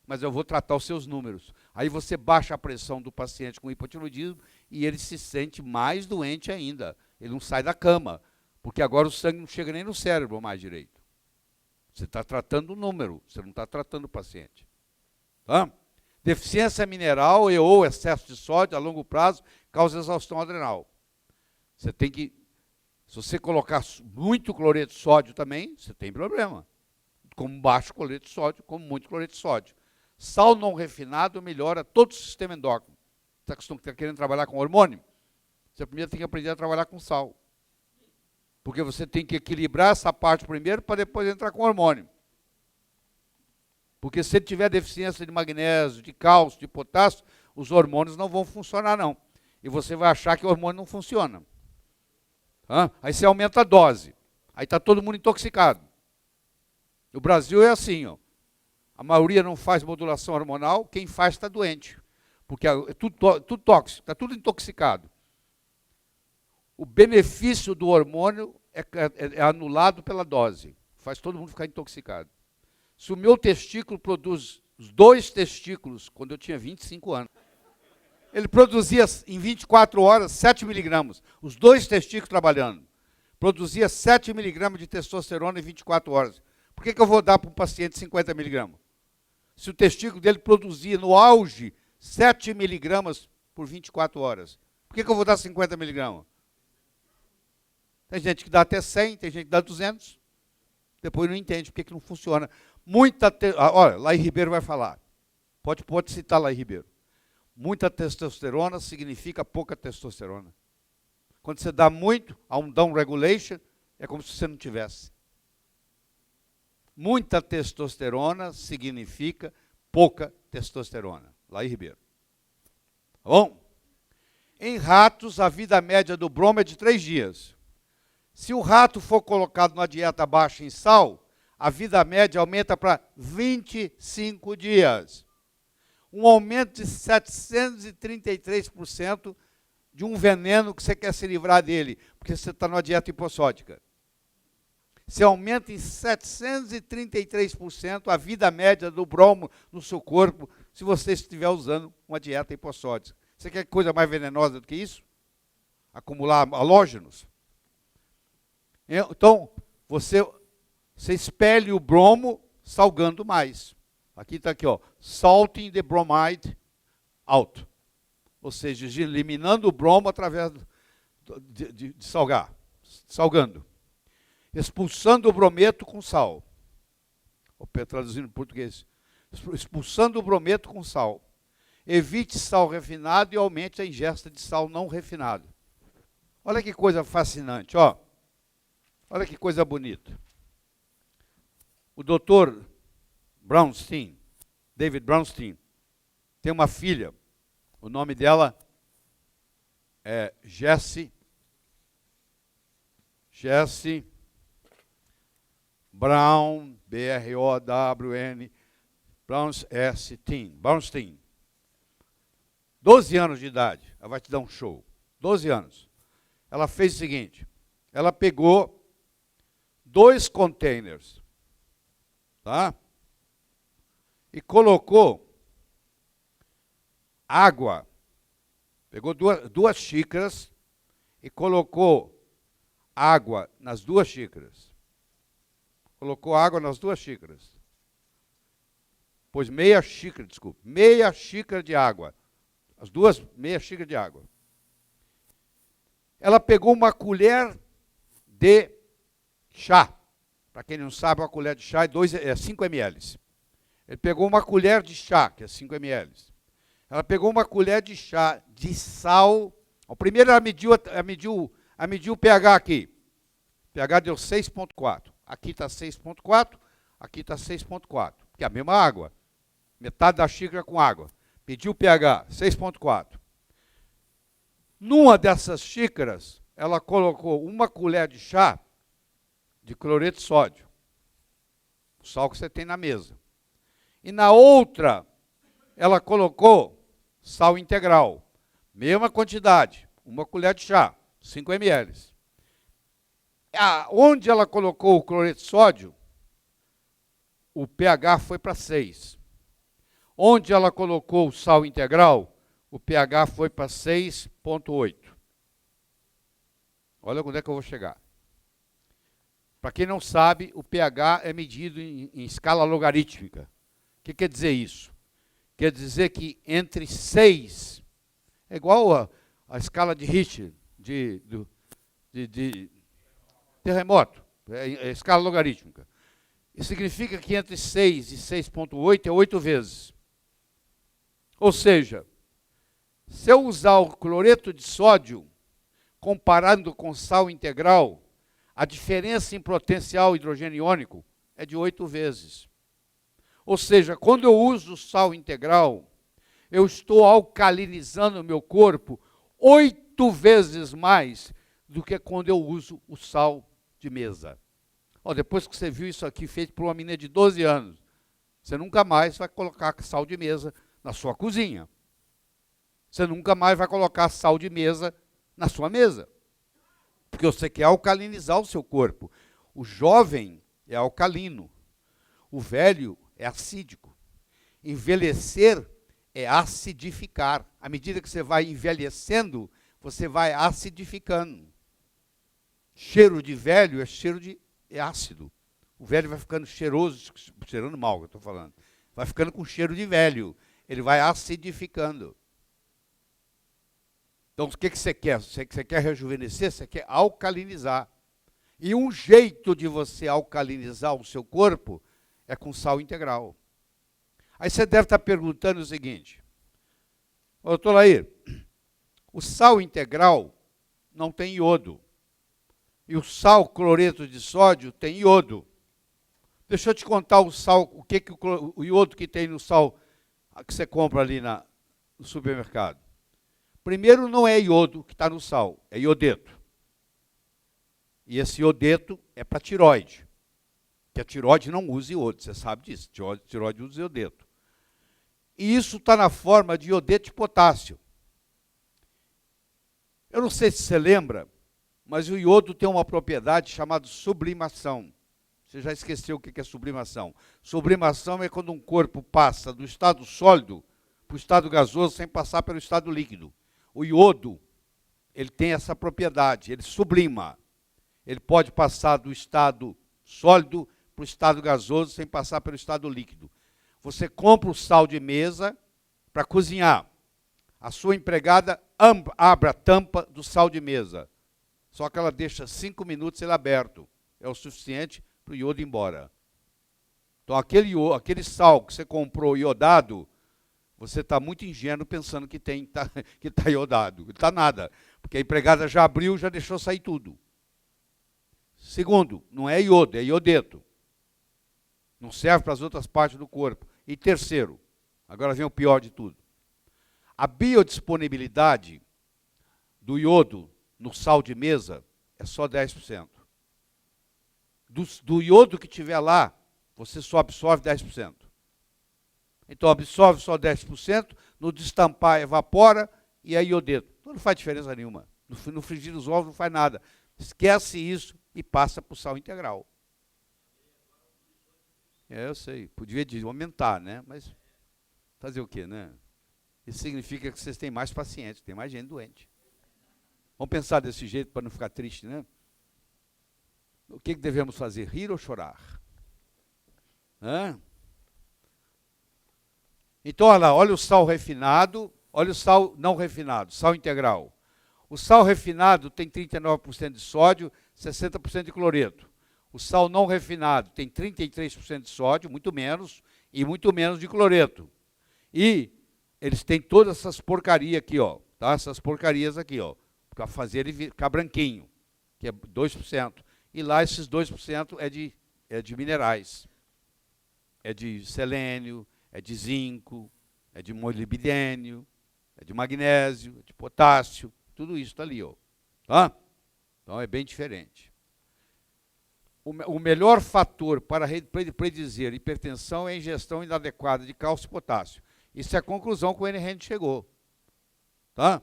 mas eu vou tratar os seus números. Aí você baixa a pressão do paciente com hipotiroidismo e ele se sente mais doente ainda. Ele não sai da cama, porque agora o sangue não chega nem no cérebro mais direito. Você está tratando o número, você não está tratando o paciente. Tá? Deficiência mineral e ou excesso de sódio a longo prazo causa exaustão adrenal. Você tem que, se você colocar muito cloreto de sódio também, você tem problema. Como baixo cloreto de sódio, como muito cloreto de sódio. Sal não refinado melhora todo o sistema endócrino. Você está querendo trabalhar com hormônio? Você primeiro tem que aprender a trabalhar com sal. Porque você tem que equilibrar essa parte primeiro para depois entrar com hormônio. Porque se ele tiver deficiência de magnésio, de cálcio, de potássio, os hormônios não vão funcionar, não. E você vai achar que o hormônio não funciona. Aí você aumenta a dose. Aí está todo mundo intoxicado. No Brasil é assim, ó. A maioria não faz modulação hormonal, quem faz está doente. Porque é tudo tóxico, está tudo intoxicado. O benefício do hormônio é anulado pela dose. Faz todo mundo ficar intoxicado. Se o meu testículo produz os 2 testículos, quando eu tinha 25 anos, ele produzia em 24 horas 7 miligramas. Os 2 testículos trabalhando. Produzia 7 miligramas de testosterona em 24 horas. Por que eu vou dar para um paciente 50 miligramas? Se o testículo dele produzia no auge 7 miligramas por 24 horas. Por que eu vou dar 50 miligramas? Tem gente que dá até 100, tem gente que dá 200. Depois não entende por que não funciona. Olha, Laí Ribeiro vai falar. Pode citar Laí Ribeiro. Muita testosterona significa pouca testosterona. Quando você dá muito, há um down regulation, é como se você não tivesse. Muita testosterona significa pouca testosterona. Laí Ribeiro. Tá bom? Em ratos, a vida média do bromo é de 3 dias. Se o rato for colocado numa dieta baixa em sal, a vida média aumenta para 25 dias. Um aumento de 733% de um veneno que você quer se livrar dele, porque você está numa dieta hipossódica. Você aumenta em 733% a vida média do bromo no seu corpo, se você estiver usando uma dieta hipossódica. Você quer coisa mais venenosa do que isso? Acumular halógenos? Então, você expele o bromo salgando mais. Aqui está aqui, ó, salting the bromide out. Ou seja, eliminando o bromo através de salgar, salgando. Expulsando o brometo com sal. Traduzindo em português. Expulsando o brometo com sal. Evite sal refinado e aumente a ingesta de sal não refinado. Olha que coisa fascinante, ó. Olha que coisa bonita. O doutor Brownstein, David Brownstein, tem uma filha. O nome dela é Jessie Brown, B-R-O-W-N, Brownstein. 12 anos de idade, ela vai te dar um show. 12 anos. Ela fez o seguinte, ela pegou 2 containers, tá? E colocou água. Pegou duas xícaras e colocou água nas 2 xícaras. Colocou água nas 2 xícaras. Pôs meia xícara de água. As 2, meia xícara de água. Ela pegou uma colher de chá. Para quem não sabe, uma colher de chá é 5 ml. Ele pegou uma colher de chá, que é 5 ml. Ela pegou uma colher de chá de sal. Primeiro ela mediu o pH aqui. O pH deu 6,4. Aqui está 6,4, aqui está 6,4. Que é a mesma água. Metade da xícara com água. Mediu o pH, 6,4. Numa dessas xícaras, ela colocou uma colher de chá de cloreto de sódio. O sal que você tem na mesa. E na outra, ela colocou sal integral. Mesma quantidade, uma colher de chá, 5 ml. Onde ela colocou o cloreto de sódio, o pH foi para 6. Onde ela colocou o sal integral, o pH foi para 6,8. Olha onde é que eu vou chegar. Para quem não sabe, o pH é medido em escala logarítmica. O que quer dizer isso? Quer dizer que entre 6, é igual a escala de Richter, de terremoto, é escala logarítmica. Isso significa que entre 6 e 6,8 é 8 vezes. Ou seja, se eu usar o cloreto de sódio, comparando com sal integral, a diferença em potencial hidrogênio iônico é de 8 vezes. Ou seja, quando eu uso sal integral, eu estou alcalinizando o meu corpo 8 vezes mais do que quando eu uso o sal de mesa. Depois que você viu isso aqui feito por uma menina de 12 anos, Você nunca mais vai colocar sal de mesa na sua cozinha. Você nunca mais vai colocar sal de mesa na sua mesa. Porque você quer alcalinizar o seu corpo. O jovem é alcalino. O velho é acídico. Envelhecer é acidificar. À medida que você vai envelhecendo, você vai acidificando. Cheiro de velho é cheiro de ácido. O velho vai ficando cheiroso, cheirando mal, que eu estou falando. Vai ficando com cheiro de velho. Ele vai acidificando. Então, o que você quer? Você quer rejuvenescer? Você quer alcalinizar. E um jeito de você alcalinizar o seu corpo é com sal integral. Aí você deve estar perguntando o seguinte: ô, doutor Lair, o sal integral não tem iodo. E o sal cloreto de sódio tem iodo. Deixa eu te contar o sal, o iodo que tem no sal que você compra ali no supermercado. Primeiro, não é iodo que está no sal, é iodeto. E esse iodeto é para tireoide. Que a tireoide não usa iodo, você sabe disso. Tireoide usa iodeto. E isso está na forma de iodeto de potássio. Eu não sei se você lembra, mas o iodo tem uma propriedade chamada sublimação. Você já esqueceu o que é sublimação. Sublimação é quando um corpo passa do estado sólido para o estado gasoso sem passar pelo estado líquido. O iodo, ele tem essa propriedade, ele sublima. Ele pode passar do estado sólido para o estado gasoso sem passar pelo estado líquido. Você compra o sal de mesa para cozinhar. A sua empregada abre a tampa do sal de mesa. Só que ela deixa 5 minutos ele aberto. É o suficiente para o iodo ir embora. Então, aquele sal que você comprou iodado, você está muito ingênuo pensando que está iodado. Não está nada, porque a empregada já abriu, já deixou sair tudo. Segundo, não é iodo, é iodeto. Não serve para as outras partes do corpo. E terceiro, agora vem o pior de tudo. A biodisponibilidade do iodo no sal de mesa é só 10%. Do iodo que tiver lá, você só absorve 10%. Então, absorve só 10%, no destampar evapora e é iodeto. Então, não faz diferença nenhuma. No frigir os ovos não faz nada. Esquece isso e passa para o sal integral. Eu sei, podia aumentar, né? Mas fazer o quê, né? Isso significa que vocês têm mais pacientes, tem mais gente doente. Vamos pensar desse jeito para não ficar triste, né? O que devemos fazer? Rir ou chorar? Hã? Então, olha lá, olha o sal refinado, olha o sal não refinado, sal integral. O sal refinado tem 39% de sódio, 60% de cloreto. O sal não refinado tem 33% de sódio, muito menos, e muito menos de cloreto. E eles têm todas essas porcarias aqui, ó, tá? Essas porcarias aqui, ó, para fazer ele ficar branquinho, que é 2%. E lá esses 2% é de minerais. É de selênio, é de zinco, é de molibdênio, é de magnésio, é de potássio, tudo isso está ali, ó. Tá? Então é bem diferente. O melhor fator para predizer hipertensão é a ingestão inadequada de cálcio e potássio. Isso é a conclusão que o N-Hand chegou. Tá?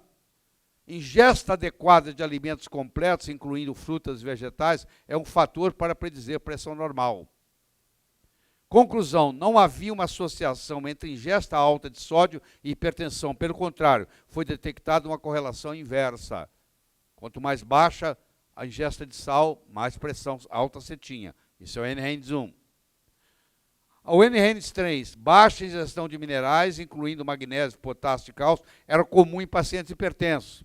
Ingesta adequada de alimentos completos, incluindo frutas e vegetais, é um fator para predizer pressão normal. Conclusão, não havia uma associação entre ingesta alta de sódio e hipertensão. Pelo contrário, foi detectada uma correlação inversa. Quanto mais baixa a ingesta de sal, mais pressão alta você tinha. Isso é o N-Hand 1. O N-Hand 3, baixa ingestão de minerais, incluindo magnésio, potássio e cálcio, era comum em pacientes hipertensos,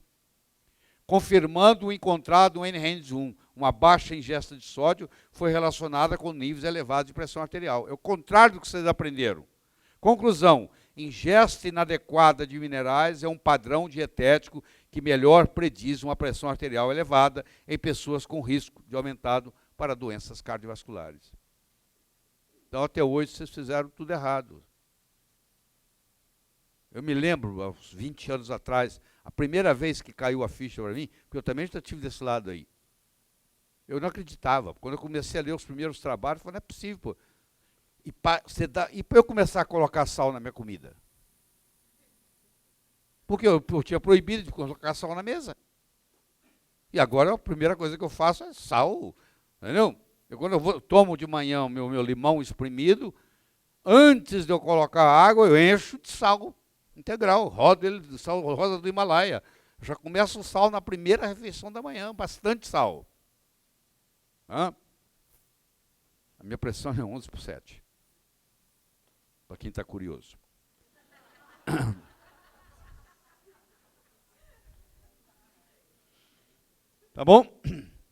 confirmando o encontrado no N-Hand 1. Uma baixa ingesta de sódio foi relacionada com níveis elevados de pressão arterial. É o contrário do que vocês aprenderam. Conclusão, ingesta inadequada de minerais é um padrão dietético que melhor prediz uma pressão arterial elevada em pessoas com risco de aumentado para doenças cardiovasculares. Então, até hoje, vocês fizeram tudo errado. Eu me lembro, há uns 20 anos atrás, a primeira vez que caiu a ficha para mim, porque eu também já estive desse lado aí. Eu não acreditava. Quando eu comecei a ler os primeiros trabalhos, eu falei, não é possível, pô. E para eu começar a colocar sal na minha comida? Porque eu tinha proibido de colocar sal na mesa. E agora a primeira coisa que eu faço é sal. Entendeu? Quando eu tomo de manhã o meu limão espremido, antes de eu colocar água, eu encho de sal integral. Rodo ele de sal, roda do Himalaia. Eu já começo o sal na primeira refeição da manhã, bastante sal. A minha pressão é 11/7. Para quem está curioso. Tá bom?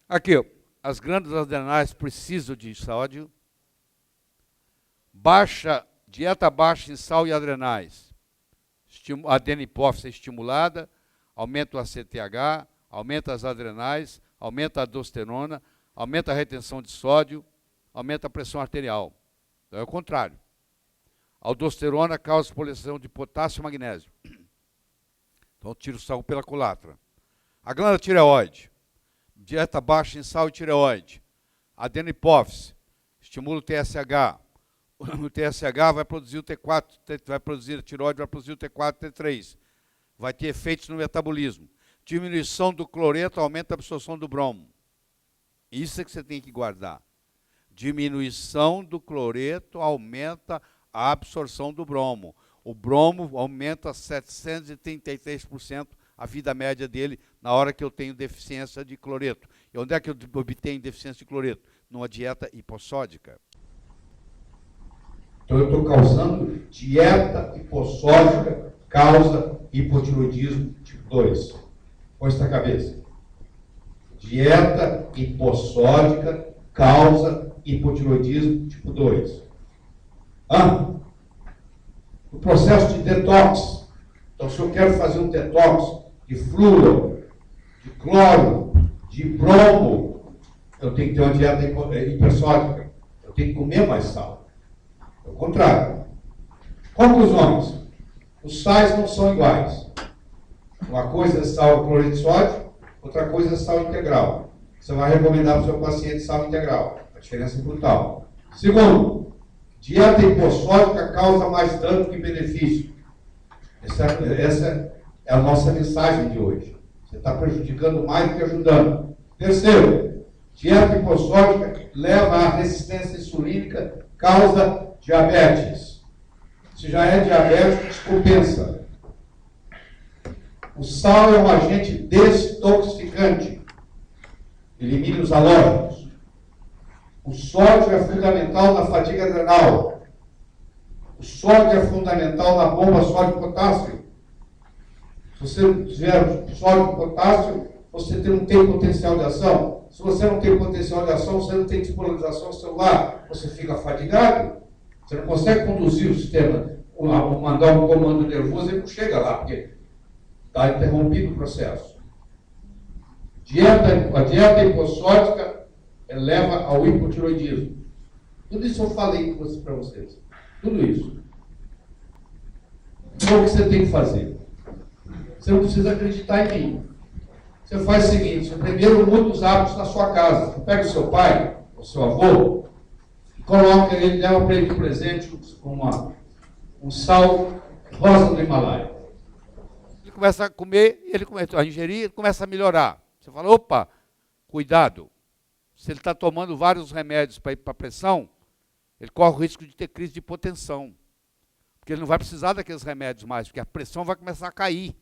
Aqui, ó, as glândulas adrenais precisam de sódio. Dieta baixa em sal e adrenais. A adenipófise é estimulada, aumenta o ACTH, aumenta as adrenais, aumenta a aldosterona, aumenta a retenção de sódio, aumenta a pressão arterial. Então é o contrário. A aldosterona causa exposição de potássio e magnésio. Então tira o sal pela culatra. A glândula tireoide. Dieta baixa em sal e tireoide. Adenipófise. Estimula o TSH. O TSH vai produzir o T4, vai produzir a tireoide, vai produzir o T4, T3. Vai ter efeitos no metabolismo. Diminuição do cloreto aumenta a absorção do bromo. Isso é que você tem que guardar. Diminuição do cloreto aumenta a absorção do bromo. O bromo aumenta 733% a vida média dele na hora que eu tenho deficiência de cloreto. E onde é que eu obtenho deficiência de cloreto? Numa dieta hipossódica. Então eu estou causando dieta hipossódica, causa hipotiroidismo tipo 2. Põe isso na cabeça. Dieta hipossódica causa hipotiroidismo tipo 2. O processo de detox. Então, se eu quero fazer um detox de flúor, de cloro, de bromo, eu tenho que ter uma dieta hipersódica. Eu tenho que comer mais sal. É o contrário. Conclusões. Os sais não são iguais. Uma coisa é sal cloreto de sódio, outra coisa é sal integral. Você vai recomendar para o seu paciente sal integral. A diferença é brutal. Segundo, dieta hipossódica causa mais dano que benefício. Essa é a nossa mensagem de hoje. Você está prejudicando mais do que ajudando. Terceiro, dieta hipossódica leva à resistência insulínica, causa diabetes. Se já é diabetes, descompensa. O sal é um agente desintoxicante. Elimina os halógenos. O sódio é fundamental na fadiga adrenal. O sódio é fundamental na bomba sódio-potássio. Se você não tiver sódio e potássio, você não tem potencial de ação. Se você não tem potencial de ação, você não tem despolarização celular. Você fica fadigado. Você não consegue conduzir o sistema, mandar um comando nervoso e não chega lá, porque está interrompido o processo. A dieta hipossódica leva ao hipotiroidismo. Tudo isso eu falei para vocês. Tudo isso. Então o que você tem que fazer? Você não precisa acreditar em mim. Você faz o seguinte: você primeiro muda os hábitos na sua casa. Você pega o seu pai, o seu avô, e coloca ele, leva para ele de presente um sal rosa do Himalaia. Ele começa a comer, ele começa a ingerir, ele começa a melhorar. Você fala: opa, cuidado. Se ele está tomando vários remédios para ir para a pressão, ele corre o risco de ter crise de hipotensão. Porque ele não vai precisar daqueles remédios mais, porque a pressão vai começar a cair.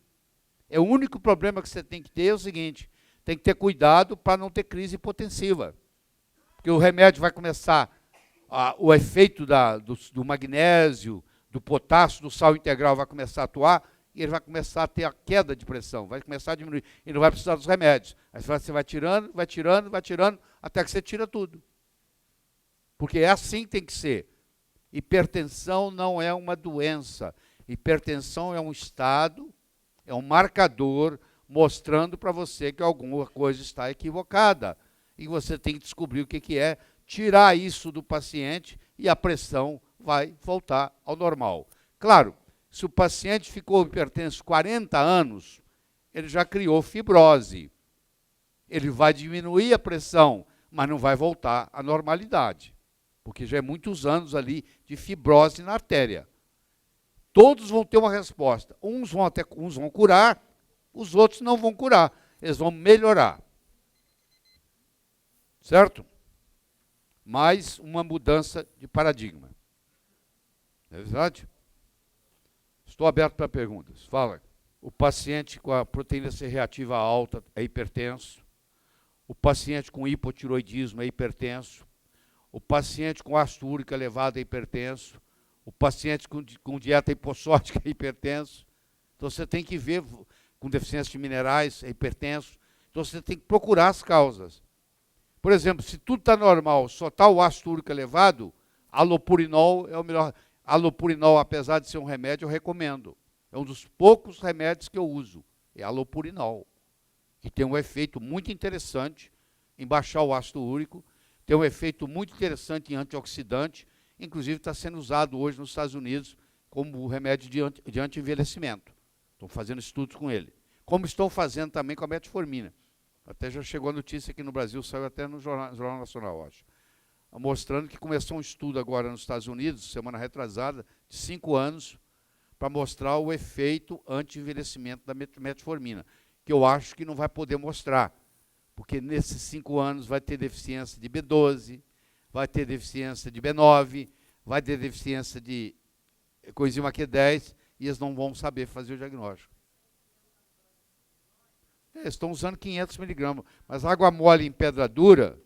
O único problema que você tem que ter é o seguinte: tem que ter cuidado para não ter crise hipotensiva. Porque o remédio vai começar, o efeito do magnésio, do potássio, do sal integral vai começar a atuar, e ele vai começar a ter a queda de pressão, vai começar a diminuir. Ele não vai precisar dos remédios. Aí você vai tirando, até que você tira tudo. Porque é assim que tem que ser. Hipertensão não é uma doença. Hipertensão é um estado, é um marcador mostrando para você que alguma coisa está equivocada. E você tem que descobrir o que é, tirar isso do paciente e a pressão vai voltar ao normal. Claro, se o paciente ficou hipertenso 40 anos, ele já criou fibrose. Ele vai diminuir a pressão, mas não vai voltar à normalidade. porque já é muitos anos ali de fibrose na artéria. Todos vão ter uma resposta. Uns vão curar, os outros não vão curar. Eles vão melhorar. Certo? Mais uma mudança de paradigma. Não é verdade? Estou aberto para perguntas. Fala. O paciente com a proteína C reativa alta é hipertenso. O paciente com hipotiroidismo é hipertenso. O paciente com ácido úrico elevado é hipertenso. O paciente com dieta hipossódica é hipertenso. Então você tem que ver, com deficiência de minerais, é hipertenso. Então você tem que procurar as causas. Por exemplo, se tudo está normal, só está o ácido úrico elevado, alopurinol é o melhor. Alopurinol, apesar de ser um remédio, eu recomendo. É um dos poucos remédios que eu uso. É alopurinol, que tem um efeito muito interessante em baixar o ácido úrico, tem um efeito muito interessante em antioxidante, inclusive está sendo usado hoje nos Estados Unidos como remédio de anti-envelhecimento. Estão fazendo estudos com ele. Como estão fazendo também com a metformina. Até já chegou a notícia aqui no Brasil, saiu até no Jornal Nacional, acho. Mostrando que começou um estudo agora nos Estados Unidos, semana retrasada, de 5 anos, para mostrar o efeito anti-envelhecimento da metformina, que eu acho que não vai poder mostrar, porque nesses 5 anos vai ter deficiência de B12, vai ter deficiência de B9, vai ter deficiência de coenzima Q10, e eles não vão saber fazer o diagnóstico. Eles estão usando 500 miligramas, mas água mole em pedra dura,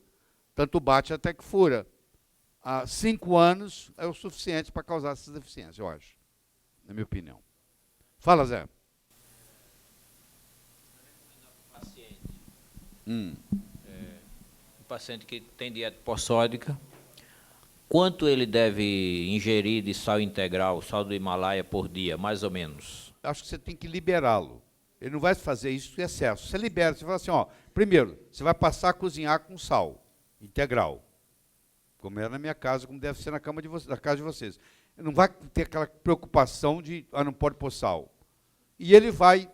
tanto bate até que fura. Há 5 anos é o suficiente para causar essas deficiências, eu acho, na minha opinião. Fala, Zé. Um paciente que tem dieta hipossódica, quanto ele deve ingerir de sal integral, sal do Himalaia por dia, mais ou menos? Acho que você tem que liberá-lo. Ele não vai fazer isso em excesso. Você libera, você fala assim, ó, primeiro, você vai passar a cozinhar com sal integral, como é na minha casa, como deve ser na casa de vocês. Não vai ter aquela preocupação de, não pode pôr sal. E ele vai,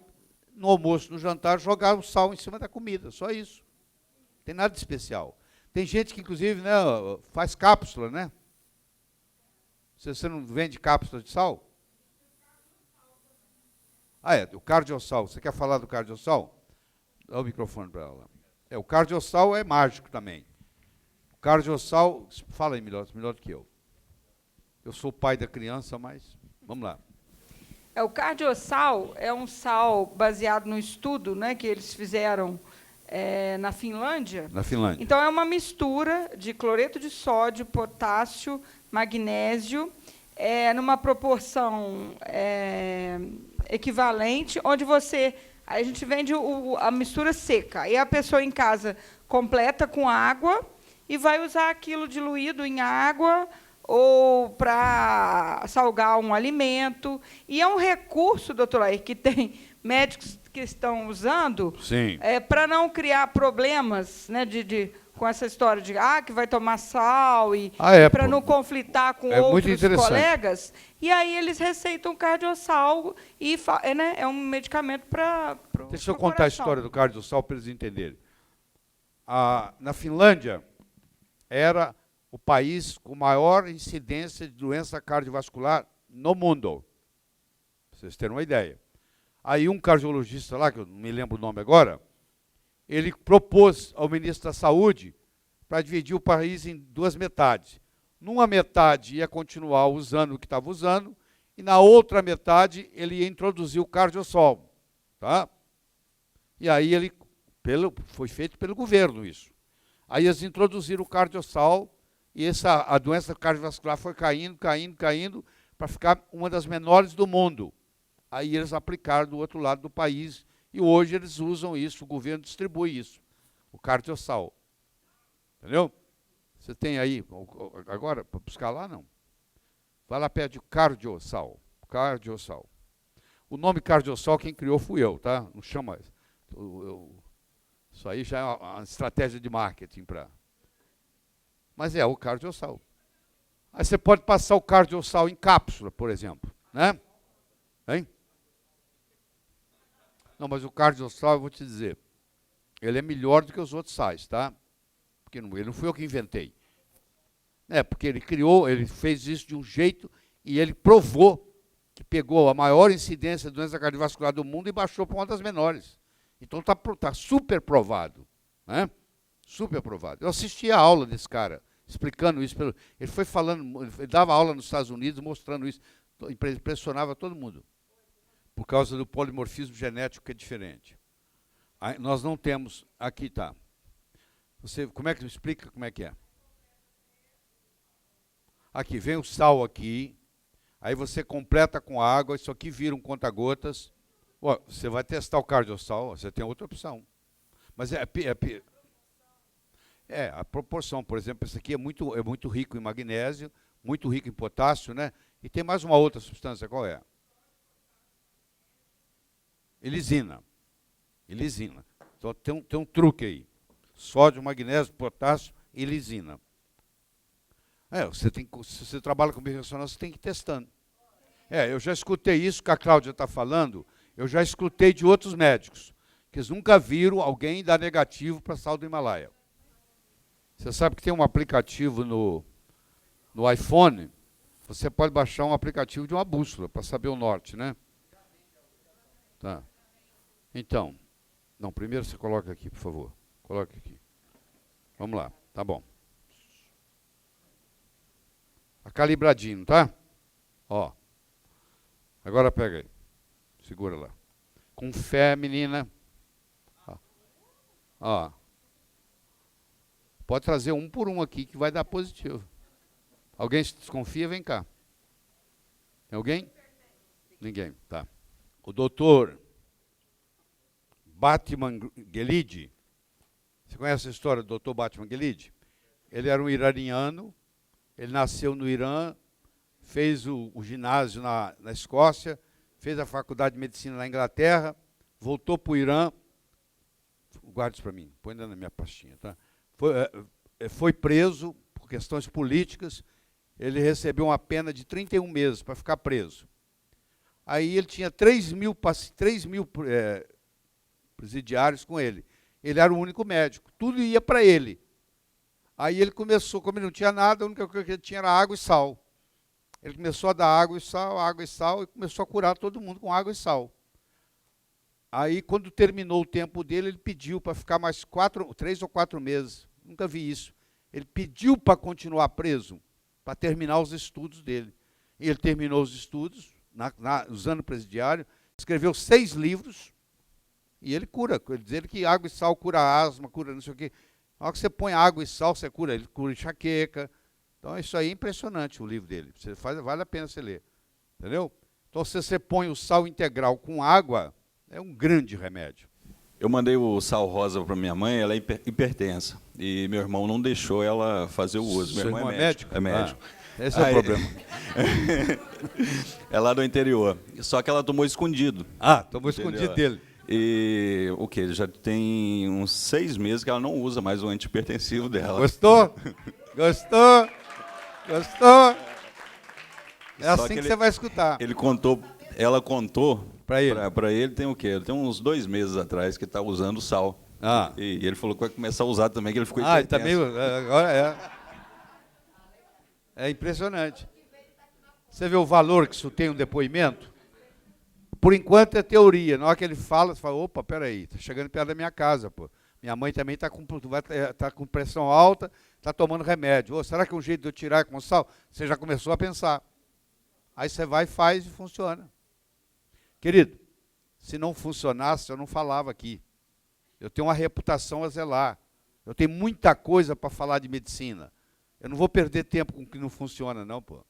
no almoço, no jantar, jogar o sal em cima da comida, só isso. Não tem nada de especial. Tem gente que, inclusive, né, faz cápsula, né? Você não vende cápsula de sal? O cardiosal. Você quer falar do cardiosal? Dá o microfone para ela. O cardiosal é mágico também. O cardiosal, fala aí melhor do que eu. Eu sou o pai da criança, mas vamos lá. O cardiosal é um sal baseado no estudo, né, que eles fizeram na Finlândia. Na Finlândia. Então, é uma mistura de cloreto de sódio, potássio, magnésio, numa proporção equivalente, onde a gente vende a mistura seca. Aí a pessoa em casa completa com água e vai usar aquilo diluído em água ou para salgar um alimento. E é um recurso, doutor Lair, que tem médicos que estão usando para não criar problemas, né, com essa história de que vai tomar sal e para não conflitar com outros colegas. E aí eles receitam cardiosal e é um medicamento para Deixa eu contar a história do cardiosal para eles entenderem. Na Finlândia, era o país com maior incidência de doença cardiovascular no mundo. Para vocês terem uma ideia. Aí um cardiologista lá, que eu não me lembro o nome agora, ele propôs ao ministro da Saúde para dividir o país em 2 metades. Numa metade ia continuar usando o que estava usando, e na outra metade ele ia introduzir o cardiosol. Tá? E aí foi feito pelo governo isso. Aí eles introduziram o cardiosol, e a doença cardiovascular foi caindo, para ficar uma das menores do mundo. Aí eles aplicaram do outro lado do país, e hoje eles usam isso, o governo distribui isso, o cardiosol. Entendeu? Você tem aí, agora, para buscar lá, não. Vai lá perto de cardiosol. Cardiosol. O nome cardiosol, quem criou fui eu, tá? Não chama. Isso aí já é uma estratégia de marketing para. Mas é o cardiosol. Aí você pode passar o cardiosol em cápsula, por exemplo, né? Hein? Não, mas o cardiosol, eu vou te dizer, ele é melhor do que os outros sais, tá? Porque ele não fui eu que inventei. Porque ele fez isso de um jeito e ele provou que pegou a maior incidência de doença cardiovascular do mundo e baixou para uma das menores. Então está super provado, né? Super provado. Eu assisti a aula desse cara, explicando isso. Ele foi falando, ele dava aula nos Estados Unidos, mostrando isso. Impressionava todo mundo. Por causa do polimorfismo genético que é diferente. Aí, nós não temos... Aqui está. Como é que explica como é que é? Aqui, vem o sal aqui. Aí você completa com água. Isso aqui vira um conta-gotas. Você vai testar o cardiosal, você tem outra opção. Mas a proporção, por exemplo, esse aqui é muito rico em magnésio, muito rico em potássio, né? E tem mais uma outra substância, qual é? Elisina. Então tem um truque aí. Sódio, magnésio, potássio e lisina. Se você trabalha com biorressonância, você tem que ir testando. Eu já escutei isso que a Cláudia está falando, eu já escutei de outros médicos, que eles nunca viram alguém dar negativo para sal do Himalaia. Você sabe que tem um aplicativo no iPhone, você pode baixar um aplicativo de uma bússola, para saber o norte, né? Tá. Então, não, primeiro você coloca aqui, por favor. Coloca aqui. Vamos lá, tá bom. Tá calibradinho, tá? Ó. Agora pega aí. Segura lá. Com fé, menina. Ó. Pode trazer um por um aqui que vai dar positivo. Alguém se desconfia? Vem cá. Tem alguém? Ninguém, tá. O doutor Batman Gelid. Você conhece a história do Dr. Batman Gelid? Ele era um iraniano, ele nasceu no Irã, fez o ginásio na Escócia, fez a faculdade de medicina na Inglaterra, voltou para o Irã, guarde isso para mim, põe na minha pastinha, tá? Foi preso por questões políticas, ele recebeu uma pena de 31 meses para ficar preso. Aí ele tinha 3 mil presidiários com ele. Ele era o único médico, tudo ia para ele. Aí ele começou, como ele não tinha nada, a única coisa que ele tinha era água e sal. Ele começou a dar água e sal, e começou a curar todo mundo com água e sal. Aí, quando terminou o tempo dele, ele pediu para ficar mais 3 ou 4 meses. Nunca vi isso. Ele pediu para continuar preso, para terminar os estudos dele. E ele terminou os estudos, usando o presidiário, escreveu 6 livros, e ele cura. Ele diz que água e sal cura asma, cura não sei o quê. Na hora que você põe água e sal, você cura. Ele cura enxaqueca. Então, isso aí é impressionante, o livro dele. Vale a pena você ler. Entendeu? Então, se você põe o sal integral com água, é um grande remédio. Eu mandei o sal rosa para minha mãe, ela é hipertensa. E meu irmão não deixou ela fazer o uso. Meu irmão é médico. É médico. Esse é o problema. É lá do interior. Só que ela tomou escondido. Tomou escondido dele. E o quê? Já tem uns 6 meses que ela não usa mais o antihipertensivo dela. Gostou? Gostou? Gostou? É assim que você vai escutar. Ela contou para ele tem o quê? Tem uns 2 meses atrás que está usando sal. E ele falou que vai começar a usar também, que ele ficou hipertenso. Tá meio, agora é impressionante. Você vê o valor que isso tem um depoimento? Por enquanto é teoria. Na hora que ele fala, você fala, opa, peraí, está chegando perto da minha casa, pô. Minha mãe também está com pressão alta, está tomando remédio. Será que é um jeito de eu tirar com sal? Você já começou a pensar. Aí você vai, faz e funciona. Querido, se não funcionasse, eu não falava aqui. Eu tenho uma reputação a zelar. Eu tenho muita coisa para falar de medicina. Eu não vou perder tempo com o que não funciona, não, pô.